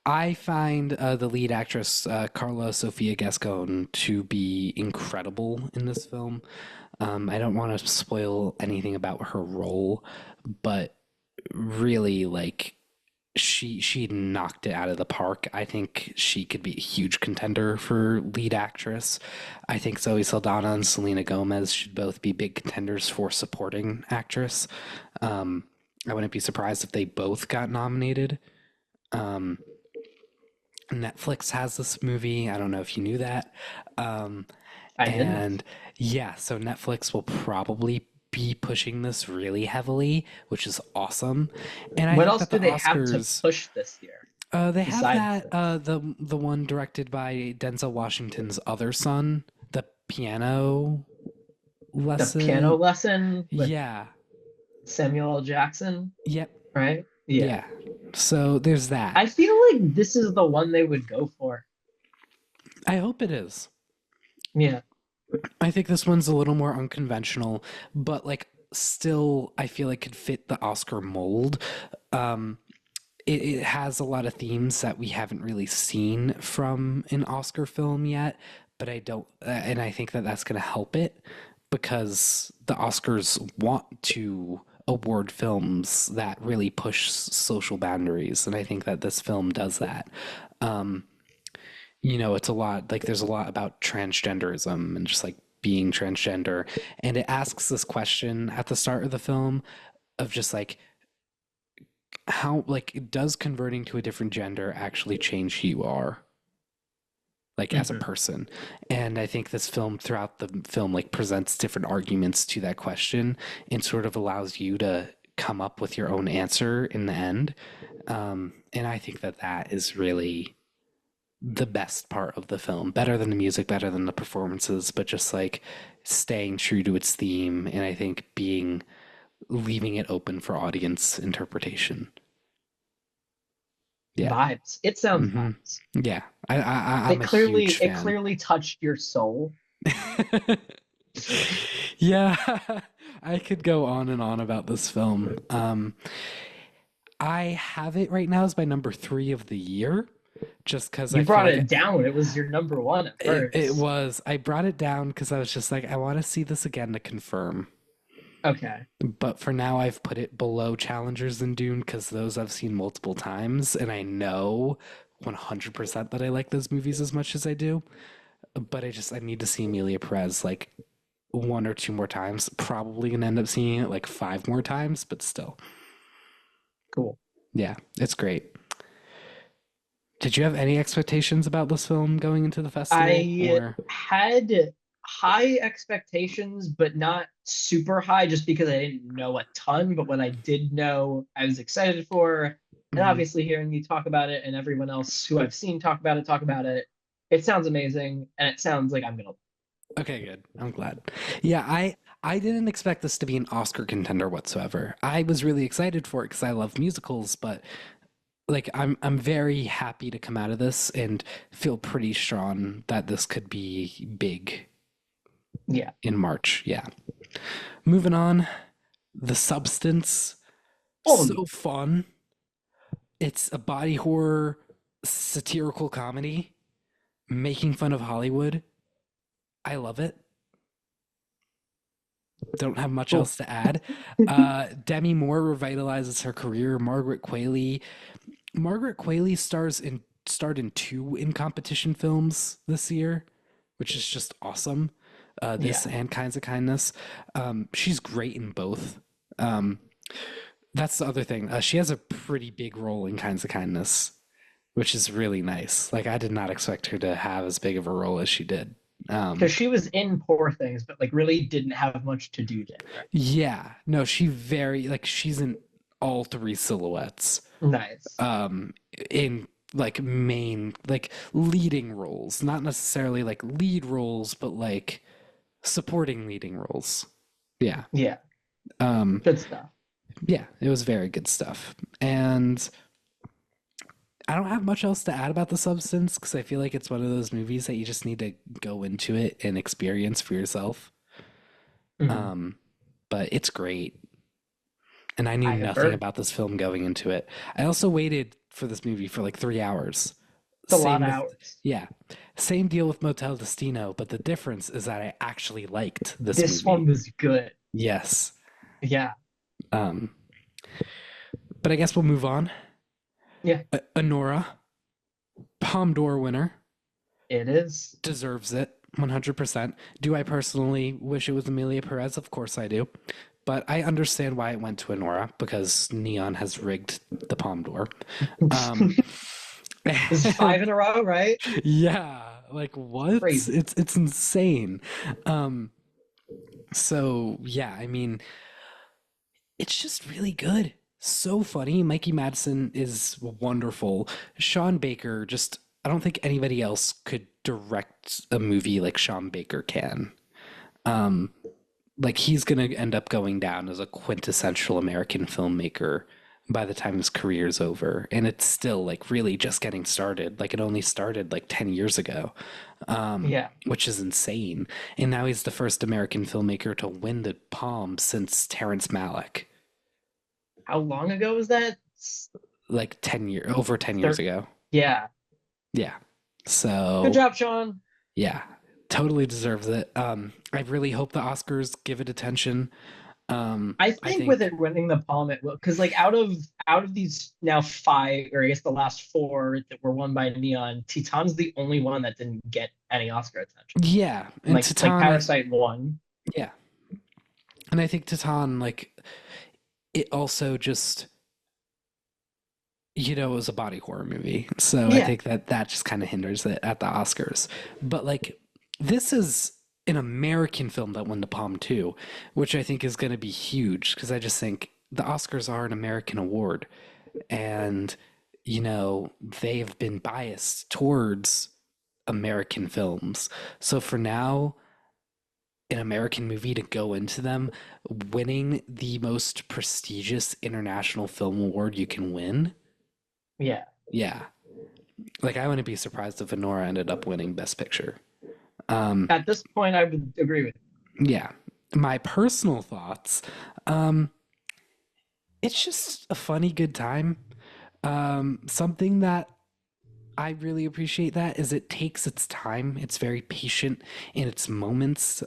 I find the lead actress, Carla Sofia Gascon, to be incredible in this film. I don't want to spoil anything about her role, but really, like, she knocked it out of the park. I think she could be a huge contender for lead actress. I think Zoe Saldana and Selena Gomez should both be big contenders for supporting actress. Um, I wouldn't be surprised if they both got nominated. Um, Netflix has this movie. I don't know if you knew that. Um, I didn't. and yeah, so Netflix will probably be pushing this really heavily, which is awesome. And I What think else that the do they have to Oscars, push this year they have besides that this? the one directed by Denzel Washington's other son, the piano The piano lesson. lesson with Yeah. Samuel L. Jackson, Yep. right? Yeah. Yeah. So there's that. I feel like this is the one they would go for. I hope it is. Yeah. I think this one's a little more unconventional, but like still I feel like could fit the Oscar mold. Um, it has a lot of themes that we haven't really seen from an Oscar film yet, but I don't, and I think that that's going to help it because the Oscars want to award films that really push social boundaries, and I think that this film does that. Um, it's a lot like there's a lot about transgenderism and just like being transgender, and it asks this question at the start of the film of just like how like does converting to a different gender actually change who you are like as a Hmm. person. And I think this film throughout the film like presents different arguments to that question and sort of allows you to come up with your own answer in the end. And I think that that is really the best part of the film, better than the music, better than the performances, but just like staying true to its theme, and I think being leaving it open for audience interpretation. Yeah. Vibes. It sounds Hmm. vibes. Yeah, I'm a huge It fan. clearly touched your soul. Yeah, I could go on and on about this film. I have it right now as my number three of the year, just because I You feel brought like it down. It was your number one at it first. was. I brought it down because I was just like, I want to see this again to confirm. Okay, But for now, I've put it below Challengers and Dune because those I've seen multiple times, and I know 100% that I like those movies as much as I do. But I need to see Amelia Perez like one or two more times. Probably gonna end up seeing it like five more times, but still. cool. Yeah, it's great. Did you have any expectations about this film going into the festival I or had high expectations, but not super high just because I didn't know a ton. But what I did know, I was excited for. And Mhm. obviously, hearing you talk about it and everyone else who I've seen talk about it, it sounds amazing. And it sounds like I'm going to. Okay, good. I'm glad. Yeah, I didn't expect this to be an Oscar contender whatsoever. I was really excited for it because I love musicals, but like I'm very happy to come out of this and feel pretty strong that this could be big Yeah. in March. Yeah. Moving on, The Substance, Oh, yeah. so fun. It's a body horror satirical comedy making fun of Hollywood. I love it. Don't have much Cool. else to add. Demi Moore revitalizes her career. Margaret Qualley starred in two in competition films this year, which is just awesome. Yeah. This and Kinds of Kindness. She's great in both. Um, that's the other thing. She has a pretty big role in Kinds of Kindness, which is really nice. Like I did not expect her to have as big of a role as she did. Because Um, she was in Poor Things, but like really didn't have much to do there. yeah, no, she's in all three silhouettes. Nice. Um, in like main like leading roles, not necessarily like lead roles, but like supporting leading roles. Yeah. Yeah. Um, Good stuff. yeah, it was very good stuff. And I don't have much else to add about The Substance because I feel like it's one of those movies that you just need to go into it and experience for yourself. Mhm. Um, but it's great. And I knew I have nothing heard. about this film going into it. I also waited for this movie for like 3 hours. It's a lot Same of with, hours. yeah, same deal with Motel Destino, but the difference is that I actually liked this This one movie. was good. Yes. Yeah. Um, but I guess we'll move on. Yeah, Honora, Palme d'Or winner, it is. deserves it 100%. Do I personally wish it was Amelia Perez? Of course I do. But I understand why it went to Honora because Neon has rigged the Palme d'Or. Um, This is five and in a row, right? yeah, like what? Crazy. It's insane. Um, so yeah, I mean, it's just really good. So funny. Mikey Madison is wonderful. Sean Baker, just I don't think anybody else could direct a movie like Sean Baker can. Um, like he's gonna end up going down as a quintessential American filmmaker by the time his career's over. And it's still like really just getting started. Like it only started like 10 years ago, Yeah. which is insane. And now he's the first American filmmaker to win the Palm since Terrence Malick. How long ago was that? Like 10 year over 10 years Thir- ago. yeah. Yeah. Good So job, Sean. yeah, totally deserves it. I really hope the Oscars give it attention. I I think with think it winning the Palm, it will because like out of these now five, or I guess the last four that were won by Neon, Titan's the only one that didn't get any Oscar attention. yeah, And and like Titan Parasite won. yeah. And I think Titan like it also just it was a body horror movie. So I Yeah. think that that just kind of hinders it at the Oscars. But like this is an American film that won the Palm too, which I think is going to be huge because I just think the Oscars are an American award and they've been biased towards American films. So for now, an American movie to go into them winning the most prestigious international film award you can win. Yeah. Yeah. Like I wouldn't be surprised if Honora ended up winning Best Picture. Um, At this point, I would agree with yeah. My personal thoughts, um, it's just a funny, good time. Something that I really appreciate that is it takes its time. It's very patient in its moments.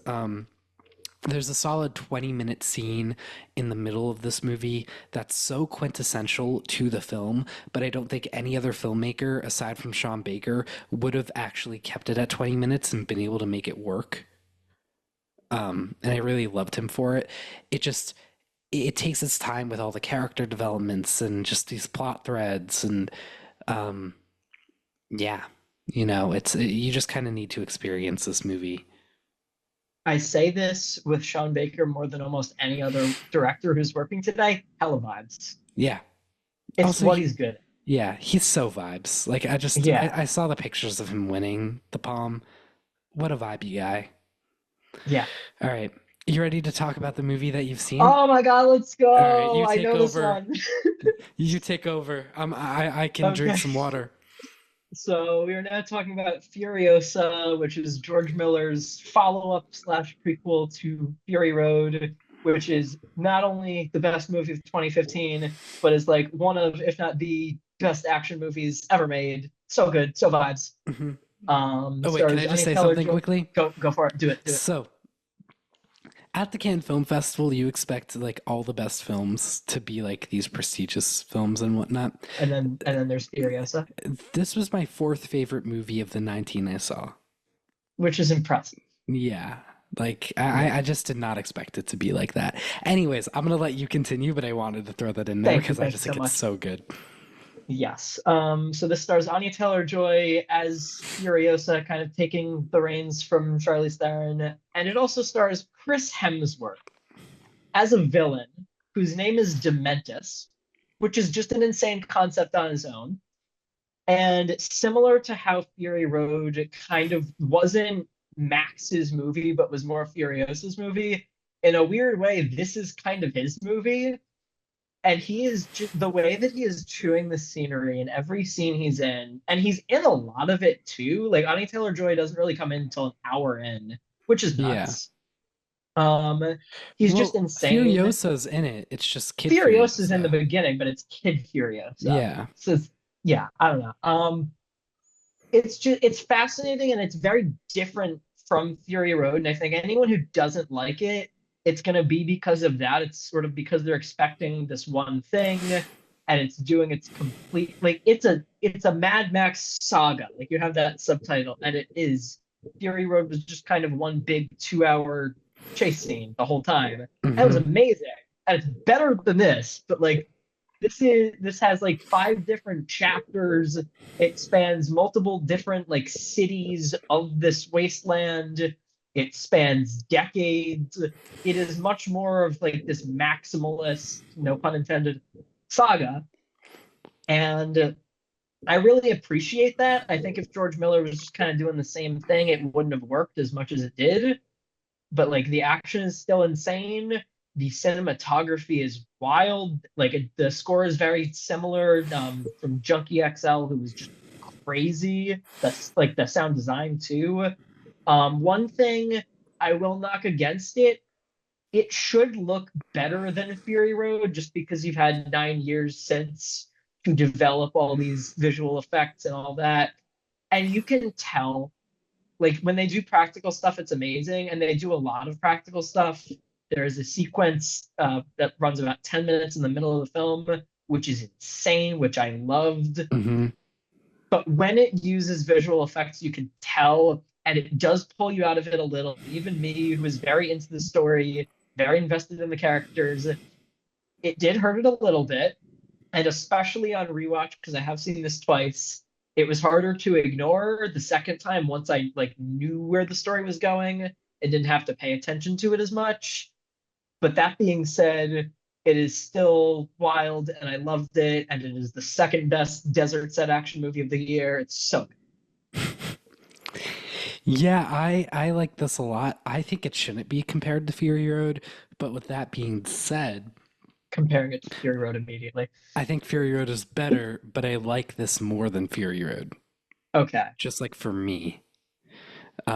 There's a solid 20-minute scene in the middle of this movie that's so quintessential to the film, but I don't think any other filmmaker aside from Sean Baker would have actually kept it at 20 minutes and been able to make it work. And I really loved him for it. It just it takes its time with all the character developments and just these plot threads and um yeah, it's you just kind of need to experience this movie. I say this with Sean Baker more than almost any other director who's working today. Hella vibes. Yeah. It's Also, what he's good at. yeah, he's so vibes. Like Yeah. I saw the pictures of him winning the Palm. What a vibey guy. Yeah. All right. You ready to talk about the movie that you've seen? Oh my God, let's All right, go. you I take know this over. one. You take over. I can drink Okay. some water. So we are now talking about Furiosa, which is George Miller's follow-up slash prequel to Fury Road, which is not only the best movie of 2015, but is like one of, if not the best action movies ever made. So good, so vibes. Hmm. Oh wait, can I Stars just Anya say Taylor something Joy. quickly? Go for it. Do it. Do it. So, at the Cannes Film Festival, you expect like all the best films to be like these prestigious films and whatnot. And then there's Furiosa, This was my fourth favorite movie of the 19 I saw. which is impressive. Yeah. Like Yeah. I just did not expect it to be like that. Anyways, I'm gonna let you continue, but I wanted to throw that in there Thank you. because I Thank you just so think it's much. so good. Yes. So this stars Anya Taylor-Joy as Furiosa, kind of taking the reins from Charlize Theron, and it also stars Chris Hemsworth as a villain whose name is Dementus, which is just an insane concept on his own. And similar to how Fury Road kind of wasn't Max's movie, but was more Furiosa's movie, in a weird way, this is kind of his movie, and he is just the way that he is chewing the scenery in every scene he's in, and he's in a lot of it too. Like Anya Taylor Joy doesn't really come in until an hour in, which is Yeah. nuts. Um, he's just Well, insane. Furiosa's in it. It's just Kid Furiosa's in the Furiosa. beginning, but it's Kid Furiosa. Yeah. So yeah, I don't know. It's fascinating and it's very different from Fury Road, and I think anyone who doesn't like it, it's gonna be because of that. It's sort of because they're expecting this one thing. and it's doing its complete like it's a Mad Max saga. Like you have that subtitle, and it is Fury Road was just kind of one big 2 hour chase scene the whole time. That was Hmm. amazing. And it's better than this, but like this has like five different chapters. It spans multiple different like cities of this wasteland. It spans decades. It is much more of like this maximalist, no pun intended, saga. And I really appreciate that. I think if George Miller was just kind of doing the same thing, it wouldn't have worked as much as it did. But like the action is still insane. The cinematography is wild. Like the score is very similar from Junkie XL, who was just crazy. That's like the sound design too. One thing I will knock against it, it should look better than Fury Road just because you've had 9 years since to develop all these visual effects and all that. And you can tell, like, when they do practical stuff, it's amazing. And they do a lot of practical stuff. There's a sequence that runs about 10 minutes in the middle of the film, which is insane, which I loved. Hmm. But when it uses visual effects, you can tell, and it does pull you out of it a little. Even me, who is very into the story, very invested in the characters, it did hurt it a little bit. And especially on rewatch, because I have seen this twice, it was harder to ignore the second time once I like knew where the story was going and didn't have to pay attention to it as much. But that being said, it is still wild and I loved it. And it is the second best desert set action movie of the year. It's so good. Yeah, I like this a lot. I think it shouldn't be compared to Fury Road, but with that being said, Comparing it to Fury Road immediately. I think Fury Road is better, but I like this more than Fury Road. Okay. Just like for me. I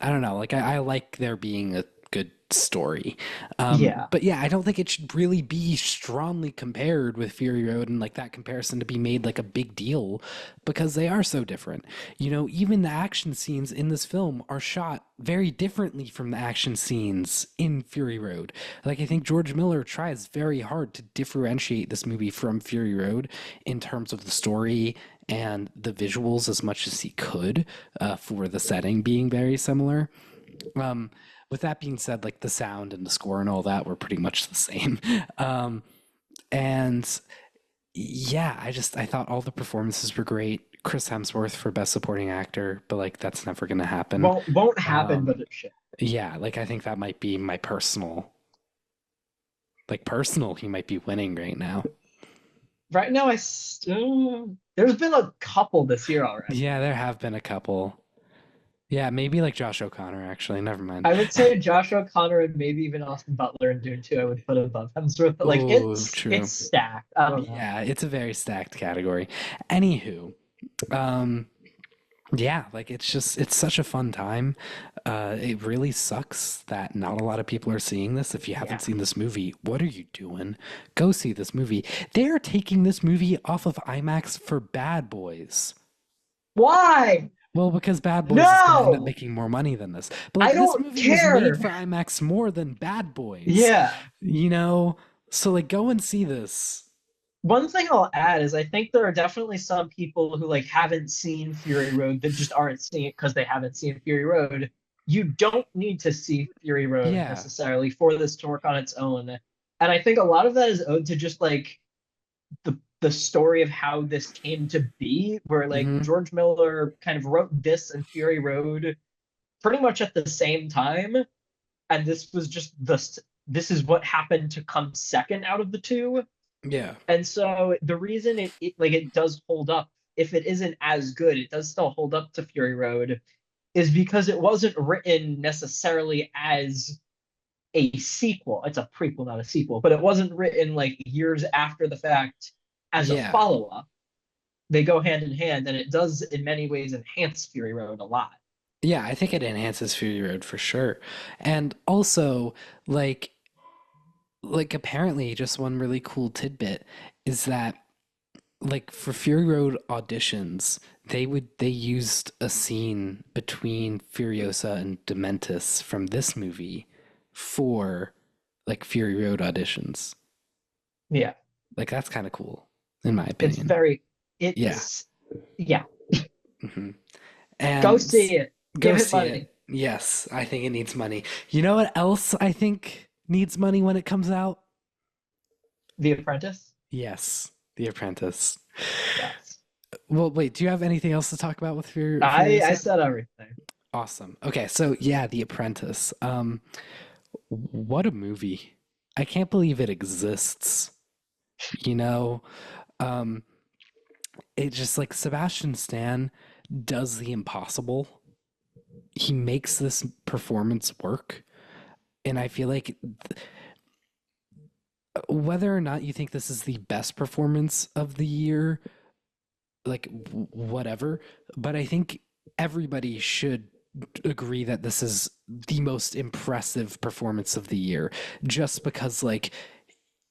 don't know, like I like there being a good story. Yeah. But yeah, I don't think it should really be strongly compared with Fury Road and like that comparison to be made like a big deal because they are so different. You know, even the action scenes in this film are shot very differently from the action scenes in Fury Road. Like I think George Miller tries very hard to differentiate this movie from Fury Road in terms of the story and the visuals as much as he could for the setting being very similar. Um, with that being said, like the sound and the score and all that were pretty much the same. And yeah, I thought all the performances were great. Chris Hemsworth for best supporting actor, but like that's never gonna happen. Won't happen, Um, but it should. yeah, like I think that might be my personal. He might be winning right now. Right now, I still there's been a couple this year already. Yeah, there have been a couple. Yeah, maybe like Josh O'Connor actually. Never mind. I would say Josh O'Connor and maybe even Austin Butler in Dune 2 I would put above Hemsworth, but like Oh, it's true. stacked. I don't know. Yeah, it's a very stacked category. Anywho, um, yeah, like it's such a fun time. It really sucks that not a lot of people are seeing this. If you haven't Yeah. seen this movie, what are you doing? Go see this movie. They are taking this movie off of IMAX for Bad Boys. Why? Well, because Bad Boys is going to end up No! making more money than this. But I like this don't movie was care. made for IMAX more than Bad Boys. Yeah. You know? So like go and see this. One thing I'll add is I think there are definitely some people who like haven't seen Fury Road that just aren't seeing it because they haven't seen Fury Road. You don't need to see Fury Road Yeah. necessarily for this to work on its own. And I think a lot of that is owed to just like the story of how this came to be, where like Hmm. George Miller kind of wrote this and Fury Road pretty much at the same time, and this was just this is what happened to come second out of the two. Yeah. And so the reason it like it does hold up, if it isn't as good, it does still hold up to Fury Road, is because it wasn't written necessarily as a sequel. It's a prequel, not a sequel, but it wasn't written like years after the fact as a Yeah. follow-up. They go hand in hand, and it does in many ways enhance Fury Road a lot. Yeah, I think it enhances Fury Road for sure. And also, like apparently just one really cool tidbit is that like for Fury Road auditions, they used a scene between Furiosa and Dementis from this movie for like Fury Road auditions. Yeah. Like that's kind of cool. in my It's opinion. very, Yeah. it's, yeah, Hmm. go And see it. go Give it see it. money. Yes, I think it needs money. You know what else I think needs money when it comes out? The Apprentice? Yes, The Apprentice. Yes. Well, wait, do you have anything else to talk about with your I Furiosa? said everything. Awesome. Okay, so yeah, The Apprentice. What a movie. I can't believe it exists. You know, um, it just like Sebastian Stan does the impossible. He makes this performance work. And I feel like whether or not you think this is the best performance of the year, like whatever, but I think everybody should agree that this is the most impressive performance of the year just because like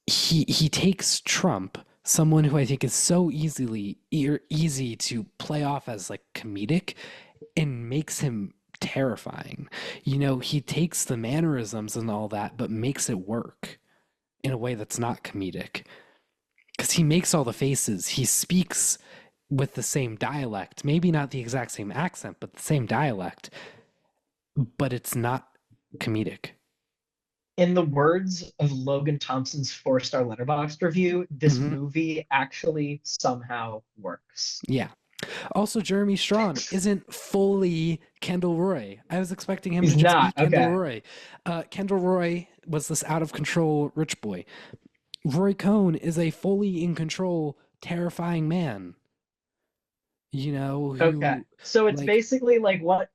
he takes Trump, someone who I think is so easy to play off as like comedic, and makes him terrifying. You know, he takes the mannerisms and all that, but makes it work in a way that's not comedic. Because he makes all the faces. He speaks with the same dialect, maybe not the exact same accent, but the same dialect, but it's not comedic. In the words of Logan Thompson's 4-star Letterboxd review, this Hmm. movie actually somehow works. Yeah. Also, Jeremy Strong isn't fully Kendall Roy. I was expecting him to He's just be not. Kendall Okay. Roy. Kendall Roy was this out of control rich boy. Roy Cohn is a fully in control, terrifying man. You know, Okay. who So it's like basically like what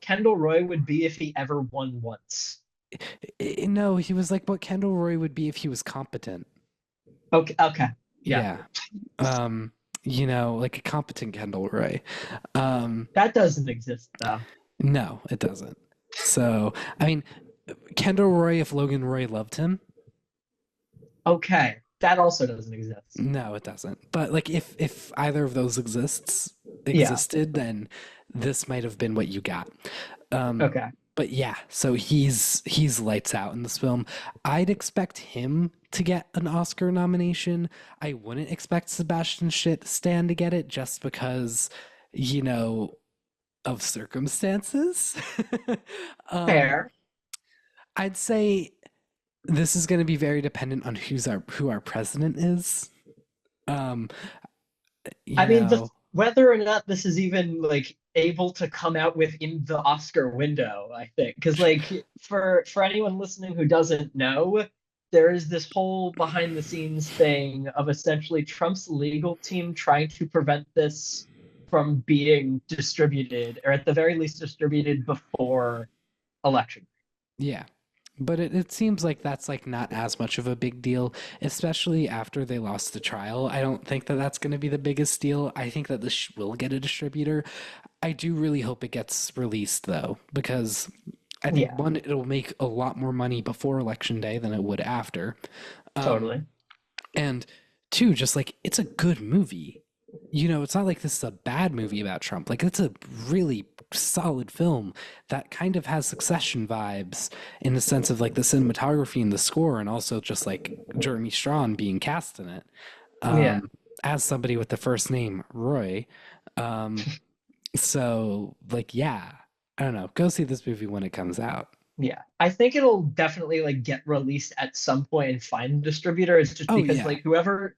Kendall Roy would be if he ever won once. no, he was like what Kendall Roy would be if he was competent. Okay. Okay. Yeah. Yeah. Um, you know, like a competent Kendall Roy. Um, That doesn't exist though. no, it doesn't. So, I mean, Kendall Roy, if Logan Roy loved him, Okay. That also doesn't exist. no, it doesn't. But like, if either of those Yeah. existed, then this might have been what you got. Um, Okay. but yeah, so he's lights out in this film. I'd expect him to get an Oscar nomination. I wouldn't expect Stan to get it just because, you know, of circumstances. um, Fair. I'd say this is going to be very dependent on who our president is. Um, I you mean, know, whether or not this is even like able to come out within the Oscar window, I think, because like for anyone listening who doesn't know, there is this whole behind the scenes thing of essentially Trump's legal team trying to prevent this from being distributed, or at the very least distributed before election. yeah. But it seems like that's like not as much of a big deal, especially after they lost the trial. I don't think that that's going to be the biggest deal. I think that this will get a distributor. I do really hope it gets released though, because I think Yeah, one, it'll make a lot more money before election day than it would after. Um, totally. and two, just like it's a good movie. You know, it's not like this is a bad movie about Trump. Like it's a really solid film that kind of has Succession vibes in the sense of like the cinematography and the score, and also just like Jeremy Strong being cast in it. Yeah. As somebody with the first name Roy. Um, so like, yeah, I don't know. Go see this movie when it comes out. Yeah, I think it'll definitely like get released at some point and find a distributor. It's just Oh because yeah. like whoever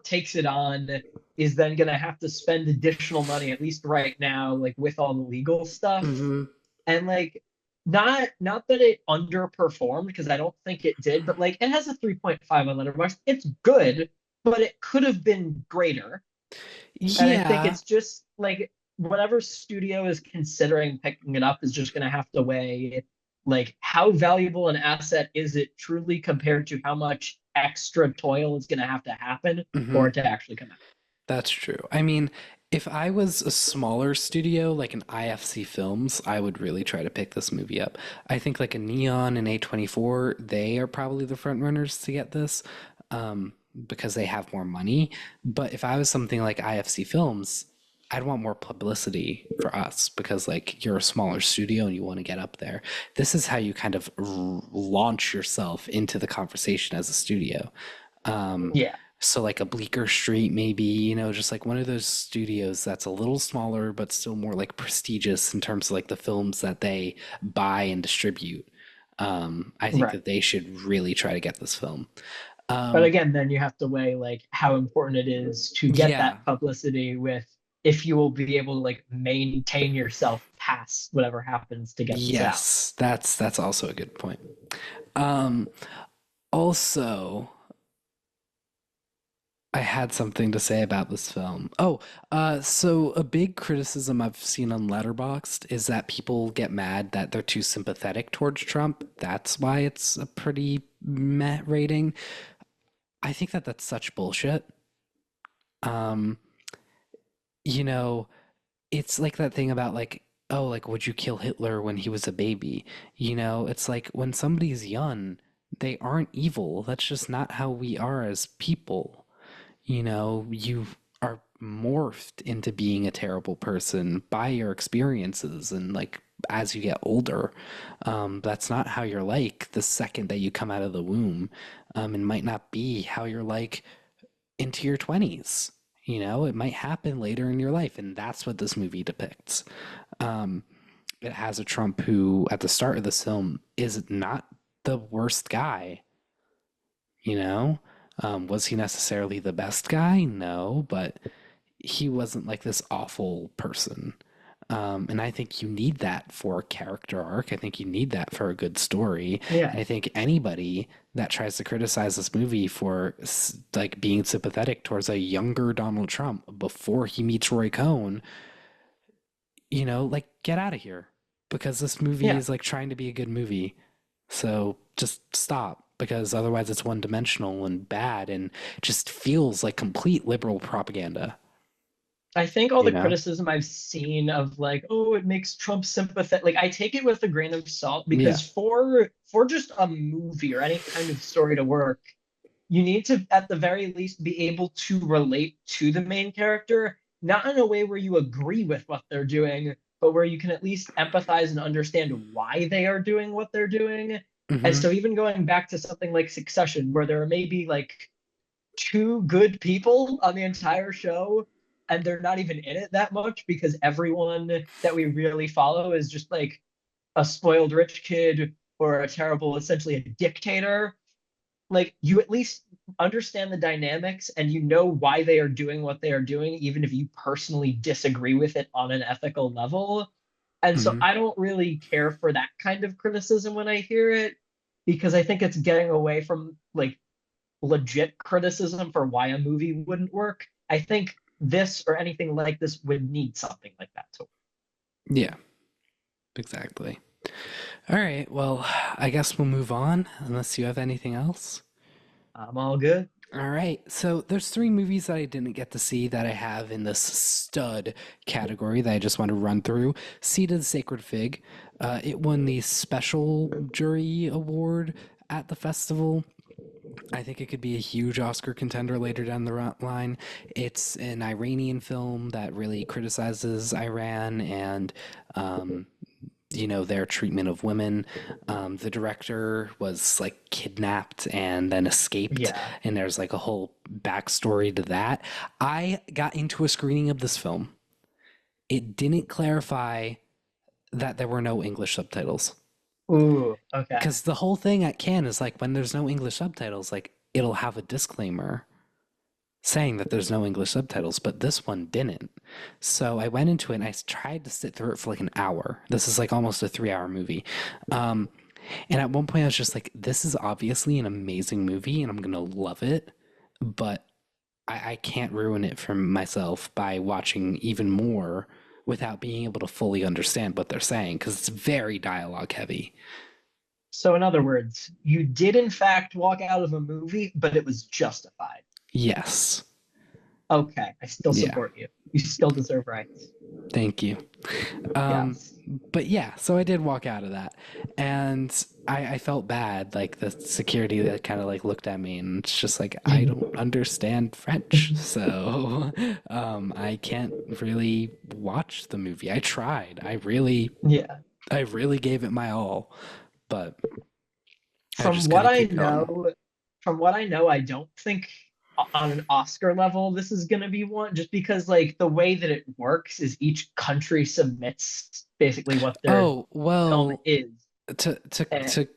takes it on is then gonna have to spend additional money, at least right now, like with all the legal stuff. Hmm. And like not that it underperformed because I don't think it did, but like it has a 3.5 on Letterboxd. It's good, but it could have been greater. And I think Yeah. it's just like whatever studio is considering picking it up is just going to have to weigh like how valuable an asset is it truly compared to how much extra toil is going to have to happen Hmm. for it to actually come out. That's true. I mean, if I was a smaller studio like an IFC Films, I would really try to pick this movie up. I think like a Neon and A24, they are probably the front runners to get this, because they have more money. But if I was something like IFC Films, I'd want more publicity for us because like you're a smaller studio and you want to get up there. This is how you kind of launch yourself into the conversation as a studio. Um, Yeah. So like a Bleecker Street, maybe, you know, just like one of those studios that's a little smaller, but still more like prestigious in terms of like the films that they buy and distribute. I think Right. that they should really try to get this film. But Um, again, then you have to weigh like how important it is to get yeah, that publicity with if you will be able to like maintain yourself past whatever happens to get this out. yes, that's also a good point. Um, Also, I had something to say about this film. So a big criticism I've seen on Letterboxd is that people get mad that they're too sympathetic towards Trump. That's why it's a pretty meh rating. I think that that's such bullshit. Um, you know, it's like that thing about like, oh, like, would you kill Hitler when he was a baby? You know, it's like when somebody's young, they aren't evil. That's just not how we are as people. You know, you are morphed into being a terrible person by your experiences and like as you get older. That's not how you're like the second that you come out of the womb. And might not be how you're like into your 20s. You know, it might happen later in your life, and that's what this movie depicts. Um, it has a Trump who, at the start of this film, is not the worst guy. You know, was he necessarily the best guy? No, but he wasn't like this awful person. And I think you need that for a character arc. I think you need that for a good story. Yeah. And I think anybody that tries to criticize this movie for like being sympathetic towards a younger Donald Trump before he meets Roy Cohn, you know, like get out of here because this movie Yeah. is like trying to be a good movie. So just stop because otherwise it's one dimensional and bad and just feels like complete liberal propaganda, I think all you the know? criticism I've seen of like, oh, it makes Trump sympathetic, like I take it with a grain of salt Yeah. because for just a movie or any kind of story to work, you need to at the very least be able to relate to the main character, not in a way where you agree with what they're doing, but where you can at least empathize and understand why they are doing what they're doing. And Mm-hmm. so even going back to something like Succession, where there are maybe like two good people on the entire show, and they're not even in it that much because everyone that we really follow is just like a spoiled rich kid or a terrible, essentially a dictator. Like you at least understand the dynamics and you know why they are doing what they are doing, even if you personally disagree with it on an ethical level. And so Mm-hmm. I don't really care for that kind of criticism when I hear it because I think it's getting away from like legit criticism for why a movie wouldn't work. I think this or anything like this would need something like that to work. Yeah, exactly. All right. Well, I guess we'll move on unless you have anything else. I'm all good. All right. So there's three movies that I didn't get to see that I have in this stud category that I just want to run through. Seed of the Sacred Fig. It won the special jury award at the festival. I think it could be a huge Oscar contender later down the line. It's an Iranian film that really criticizes Iran and you know, their treatment of women. The director was like kidnapped and then escaped, Yeah. and there's like a whole backstory to that. I got into a screening of this film. It didn't clarify that there were no English subtitles. Ooh, okay. Because the whole thing at Cannes is like when there's no English subtitles, like it'll have a disclaimer saying that there's no English subtitles, but this one didn't. So I went into it and I tried to sit through it for like an hour. This is like almost a 3 hour movie. Um, and at one point I was just like, this is obviously an amazing movie and I'm going to love it, but I can't ruin it for myself by watching even more without being able to fully understand what they're saying because it's very dialogue heavy. So in other words, you did in fact walk out of a movie, but it was justified. Yes. Okay, I still Yeah. support you. You still deserve rights. Thank you. Um, Yes. but yeah, so I did walk out of that, and I felt bad, like the security that kind of like looked at me, and it's just like I don't understand French, so I can't really watch the movie. I tried, Yeah. I really gave it my all, but I From just what couldn't I keep going. know, from what I know, I don't think. on an Oscar level, this is going to be one, just because like the way that it works is each country submits basically what their Oh, film well, is. to to And to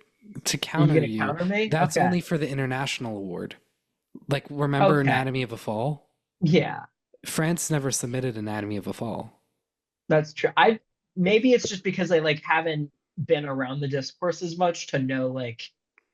to are you counter going to you, counter me? that's Okay. only for the international award. Like, remember Okay. Anatomy of a Fall? Yeah, France never submitted Anatomy of a Fall. that's true. I maybe it's just because I like haven't been around the discourse as much to know like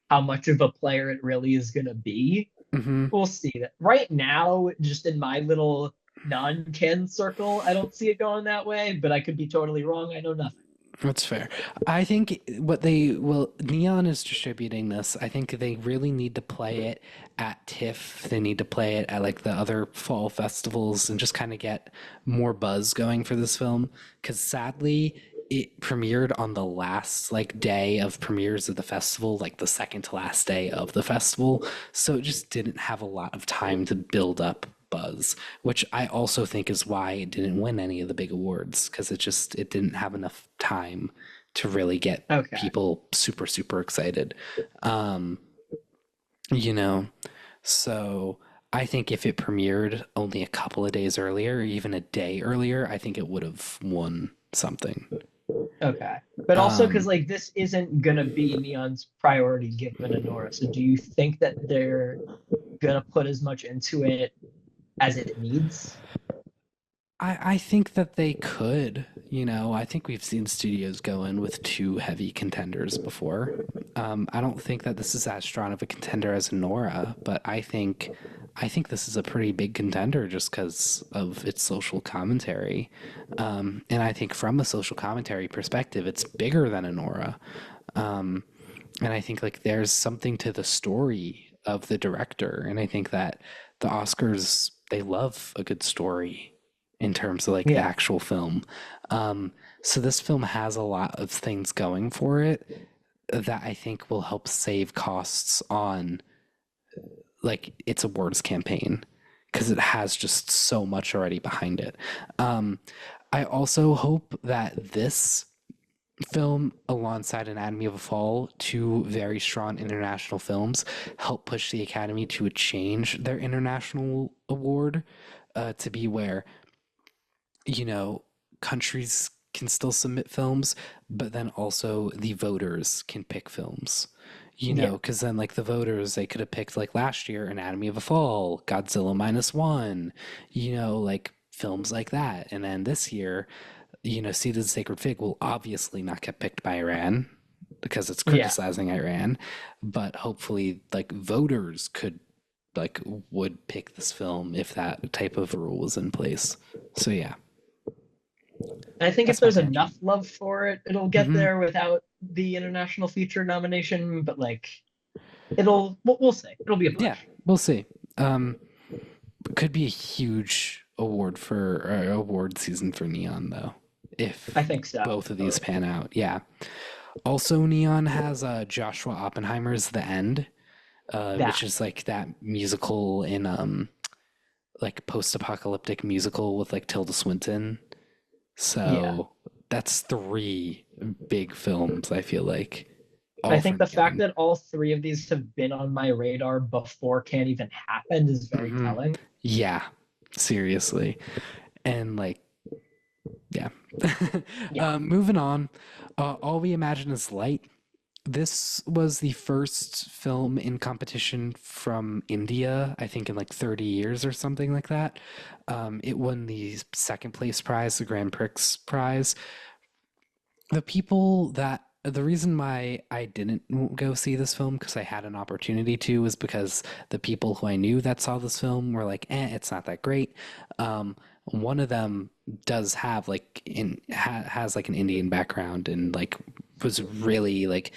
how much of a player it really is going to be. Hmm. We'll see that. Right now, just in my little non-Ken circle, I don't see it going that way, but I could be totally wrong. I know nothing. That's fair. I think what they will, Neon is distributing this. I think they really need to play it at TIFF. They need to play it at like the other fall festivals and just kind of get more buzz going for this film. Because sadly, it premiered on the last like day of premieres of the festival, like the second to last day of the festival. So it just didn't have a lot of time to build up buzz, which I also think is why it didn't win any of the big awards, because it didn't have enough time to really get Okay. people super excited. Um, you know, so I think if it premiered only a couple of days earlier, or even a day earlier, I think it would have won something. Okay. But also because Um, like this isn't gonna be Neon's priority given Honora. So do you think that they're gonna put as much into it as it needs? I think that they could, I think we've seen studios go in with two heavy contenders before. I don't think that this is as strong of a contender as Nora, but I think this is a pretty big contender just because of its social commentary. And I think from a social commentary perspective, it's bigger than Nora. And I think like there's something to the story of the director, and I think that the Oscars they love a good story in terms of like the Yeah. actual film. Um, so this film has a lot of things going for it that I think will help save costs on like its awards campaign because it has just so much already behind it. Um, I also hope that this film alongside Anatomy of a Fall, two very strong international films, help push the Academy to change their international award to be where, you know, countries can still submit films, but then also the voters can pick films. Yeah. Because then, like, the voters, they could have picked, like, last year, Anatomy of a Fall, Godzilla Minus One, like films like that. And then this year, Seed of the Sacred Fig will obviously not get picked by Iran because it's Yeah. criticizing Iran, but hopefully, like, voters could, like, would pick this film if that type of rule was in place. So, yeah, And I think if that's my there's tangent. enough love for it, it'll get Hmm. there without the international feature nomination. But like, we'll see. It'll be a Yeah, push. we'll see. Um, could be a huge award season for Neon though, I if think so. both of these Totally. pan out. Yeah. Also, Neon has Joshua Oppenheimer's The End, That. which is like that musical in like post-apocalyptic musical with like Tilda Swinton. Yeah. So that's three big films I feel like And I all for think the fact Neon. that all three of these have been on my radar before Can't Even happened is very Hmm. telling. Yeah, seriously. And like, yeah. Yeah. Moving on, All We Imagine Is Light. This was the first film in competition from India, I think in like 30 years or something like that. It won the second place prize, the Grand Prix prize. The reason why I didn't go see this film because I had an opportunity to was because the people who I knew that saw this film were like, it's not that great. One of them does have like has like an Indian background and like was really like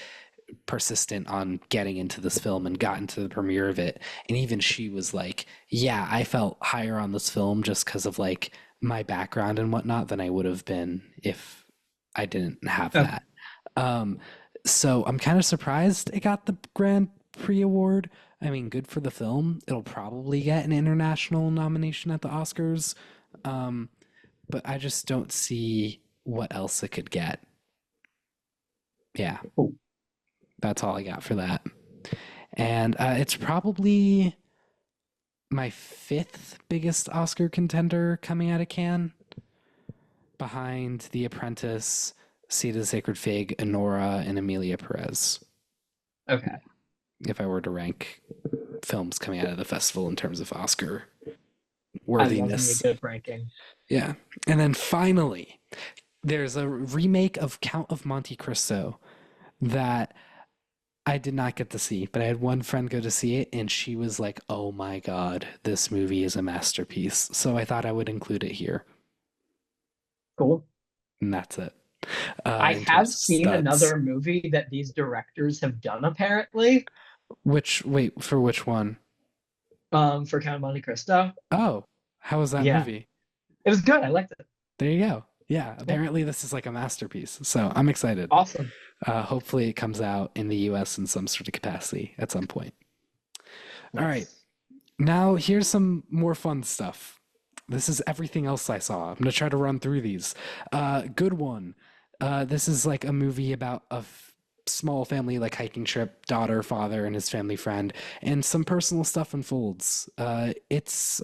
persistent on getting into this film and got into the premiere of it. And even she was like, yeah, I felt higher on this film just because of like my background and whatnot than I would have been if I didn't have Okay. that. Um, so I'm kind of surprised it got the Grand Prix award. I mean, good for the film. It'll probably get an international nomination at the Oscars. Um, but I just don't see what else it could get. Yeah, Cool. that's all I got for that. And it's probably my fifth biggest Oscar contender coming out of Cannes, behind The Apprentice, Seed of the Sacred Fig, Anora, and Amelia Perez. Okay. If I were to rank films coming out of the festival in terms of Oscar I love me a worthiness. good ranking. Yeah. And then finally, there's a remake of Count of Monte Cristo that I did not get to see, but I had one friend go to see it and she was like, "Oh my God, this movie is a masterpiece." So I thought I would include it here. Cool. And that's it. I In have terms of seen studs. another movie that these directors have done apparently, Wait, for which one? for Count of Monte Cristo. Oh, how was that Yeah, movie? it was good. I liked it. There you go. Yeah, Yeah, apparently this is like a masterpiece. So I'm excited. awesome. Hopefully it comes out in the US in some sort of capacity at some point. All right. Nice. Now here's some more fun stuff. This is everything else I saw. I'm gonna try to run through these. Good one. This is like a movie about a small family like hiking trip, daughter, father, and his family friend, and some personal stuff unfolds. It's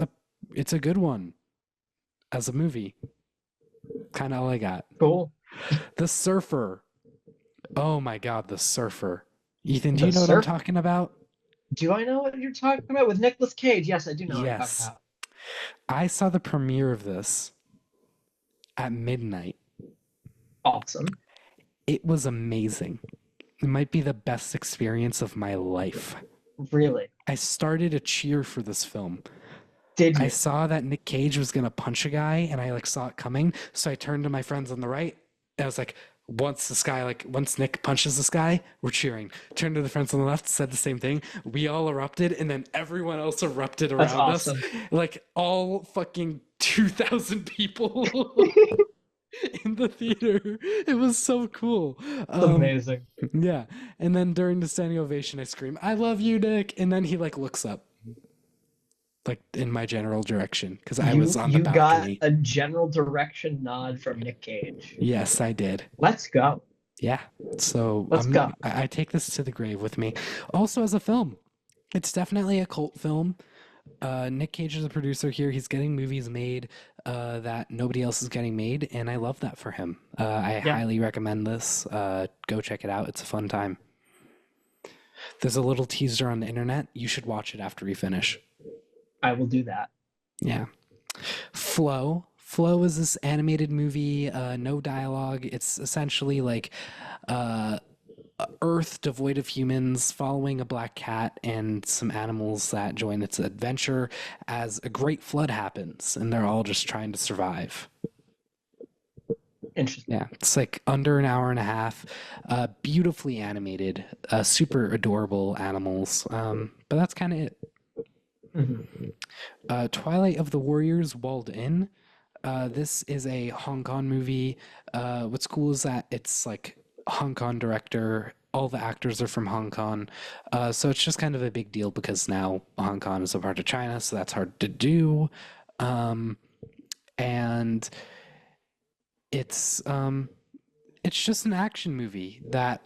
a good one as a movie. Kind of all I got. Cool. The Surfer. Oh my God, The Surfer. Ethan, do The you know what I'm Surf. talking about? Do I know what you're talking about with Nicolas Cage? Yes, I do know what you're talking Yes. about. I saw the premiere of this at midnight. Awesome. It was amazing. It might be the best experience of my life. Really? I started a cheer for this film. Did I you? saw that Nick Cage was gonna punch a guy, and I like saw it coming. So I turned to my friends on the right. And I was like, once Nick punches this guy, we're cheering. Turned to the friends on the left, said the same thing. We all erupted, and then everyone else erupted That's around us, awesome. like all fucking 2,000 people in the theater. It was so cool. Um, Amazing. yeah. And then during the standing ovation, I scream, "I love you, Nick!" And then he like looks up, like in my general direction, because I was on the You got balcony. a general direction nod from Nick Cage. Yes, I did. Let's go. Yeah. So Let's go. I take this to the grave with me. Also, as a film, it's definitely a cult film. Nick Cage is a producer here. He's getting movies made that nobody else is getting made, and I love that for him. I Yeah, highly recommend this. Go check it out. It's a fun time. There's a little teaser on the internet. You should watch it after we finish. I will do that. Yeah. Flow. Flow is this animated movie, no dialogue. It's essentially like uh, Earth devoid of humans, following a black cat and some animals that join its adventure as a great flood happens, and they're all just trying to survive. Interesting. Yeah, it's like under an hour and a half, beautifully animated, super adorable animals. But that's kind of it. Hmm. Twilight of the Warriors Walled In. This is a Hong Kong movie. What's cool is that it's like Hong Kong director. All the actors are from Hong Kong. So it's just kind of a big deal because now Hong Kong is a part of China, so that's hard to do. Um, and it's um, it's just an action movie that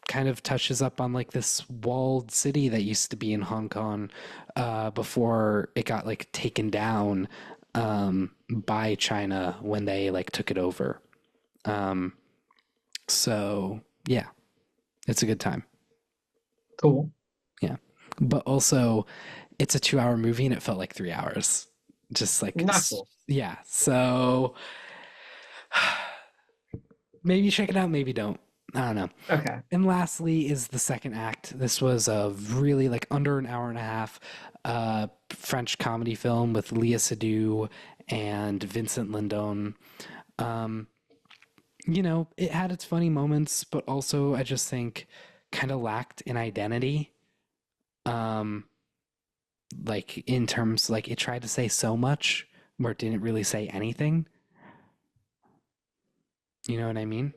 kind of touches up on like this walled city that used to be in Hong Kong before it got like taken down by China when they like took it over. Um, so yeah, it's a good time. Cool. Yeah, but also it's a 2 hour movie and it felt like 3 hours. Just like Not cool. yeah, so maybe check it out, maybe don't. I don't know. Okay. And lastly is the second act. This was a really like under an hour and a half French comedy film with Leah Seydoux and Vincent Lindon. Um, it had its funny moments, but also I just think kind of lacked an identity. Um, like in terms like it tried to say so much where it didn't really say anything. You know what I mean?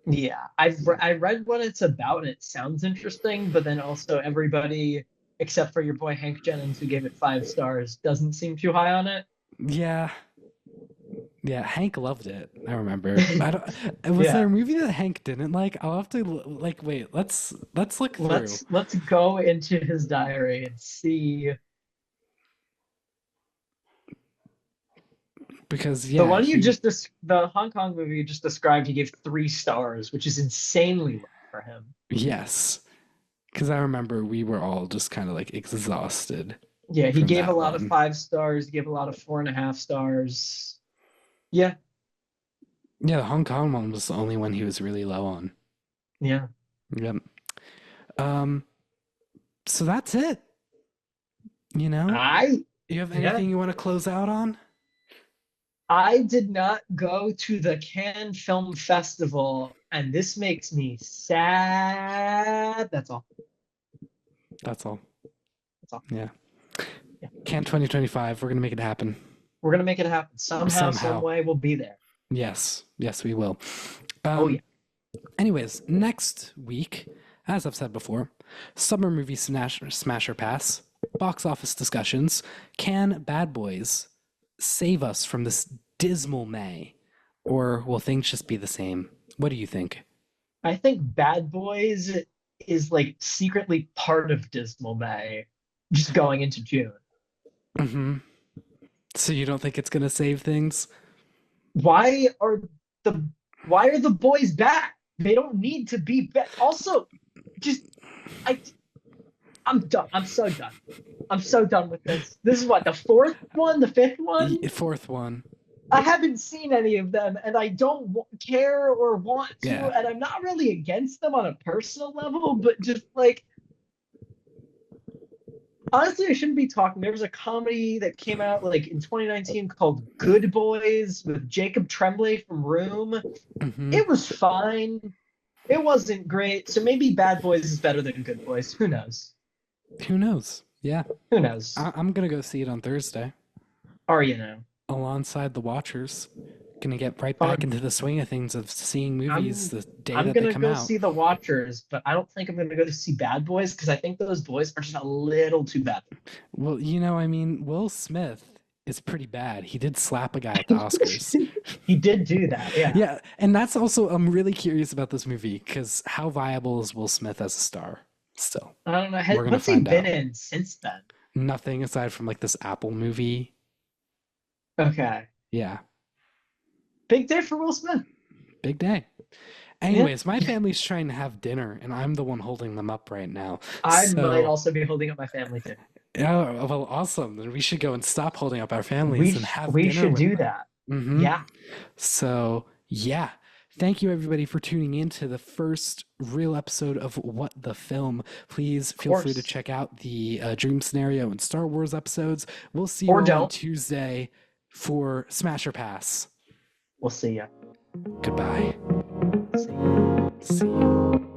Yeah, I read what it's about and it sounds interesting, but then also everybody except for your boy Hank Jennings, who gave it 5 stars, doesn't seem too high on it. Yeah, Yeah, Hank loved it. I remember. I don't. Was there Yeah. a movie that Hank didn't like? I'll have to like wait. Let's look through Let's go into his diary and see. because The yeah, one you he just the Hong Kong movie you just described, he gave 3 stars, which is insanely low for him. yes, because I remember we were all just kind of like exhausted Yeah, he from gave a that lot of one. 5 stars, he gave a lot of 4.5 stars. Yeah, Yeah, the Hong Kong one was the only one he was really low on. yeah. Yep. Um. So that's it. You know, I you have yeah. anything you want to close out on? I did not go to the Cannes Film Festival, and this makes me sad. That's all. That's all. That's all. Yeah. Yeah. Can 2025. We're gonna make it happen We're gonna make it happen. Somehow, some somehow. way, we'll be there. Yes. Yes, we will. Oh yeah. Um. Anyways, next week, as I've said before, summer movie smasher pass, box office discussions. Can Bad Boys save us from this dismal May, or will things just be the same? What do you think? I think Bad Boys is like secretly part of Dismal May, just going into June. Mm-hmm. So you don't think it's gonna save things? Why are the why are the boys back? They don't need to be back. Also, just I I'm done. I'm so done. I'm so done with this. This is what, the fourth one, the fifth one? Fourth one. I haven't seen any of them, and I don't care or want to, Yeah. and I'm not really against them on a personal level, but just like honestly, I shouldn't be talking. There was a comedy that came out like in 2019 called Good Boys with Jacob Tremblay from Room. Mm-hmm. It was fine. It wasn't great. So maybe Bad Boys is better than Good Boys. Who knows? Who knows? Yeah. Who knows? I'm gonna go see it on Thursday Are you know? alongside the Watchers. Gonna get right back Fun. into the swing of things of seeing movies I'm the day I'm that they gonna come go out. see The Watchers, but I don't think I'm gonna go to see Bad Boys because I think those boys are just a little too bad. Well, I mean, Will Smith is pretty bad. He did slap a guy at the Oscars. He did do that, yeah. Yeah, and that's also, I'm really curious about this movie because how viable is Will Smith as a star still? I don't know. We're gonna What's he find been out. in since then? Nothing aside from like this Apple movie. Okay. Yeah, Big day for Will Smith. big day. Yeah. Anyways, my family's trying to have dinner, and I'm the one holding them up right now. I might So, also be holding up my family too. yeah, well, awesome. Then we should go and stop holding up our families We and have we dinner should with do them. that. Mm-hmm. Yeah, So, yeah. Thank you, everybody, for tuning in to the first real episode of What the Film. Please of feel free to course. check out the Dream Scenario and Star Wars episodes. We'll see you Or all on don't. Tuesday for Smash or Pass. We'll see ya. Goodbye. See ya. See you.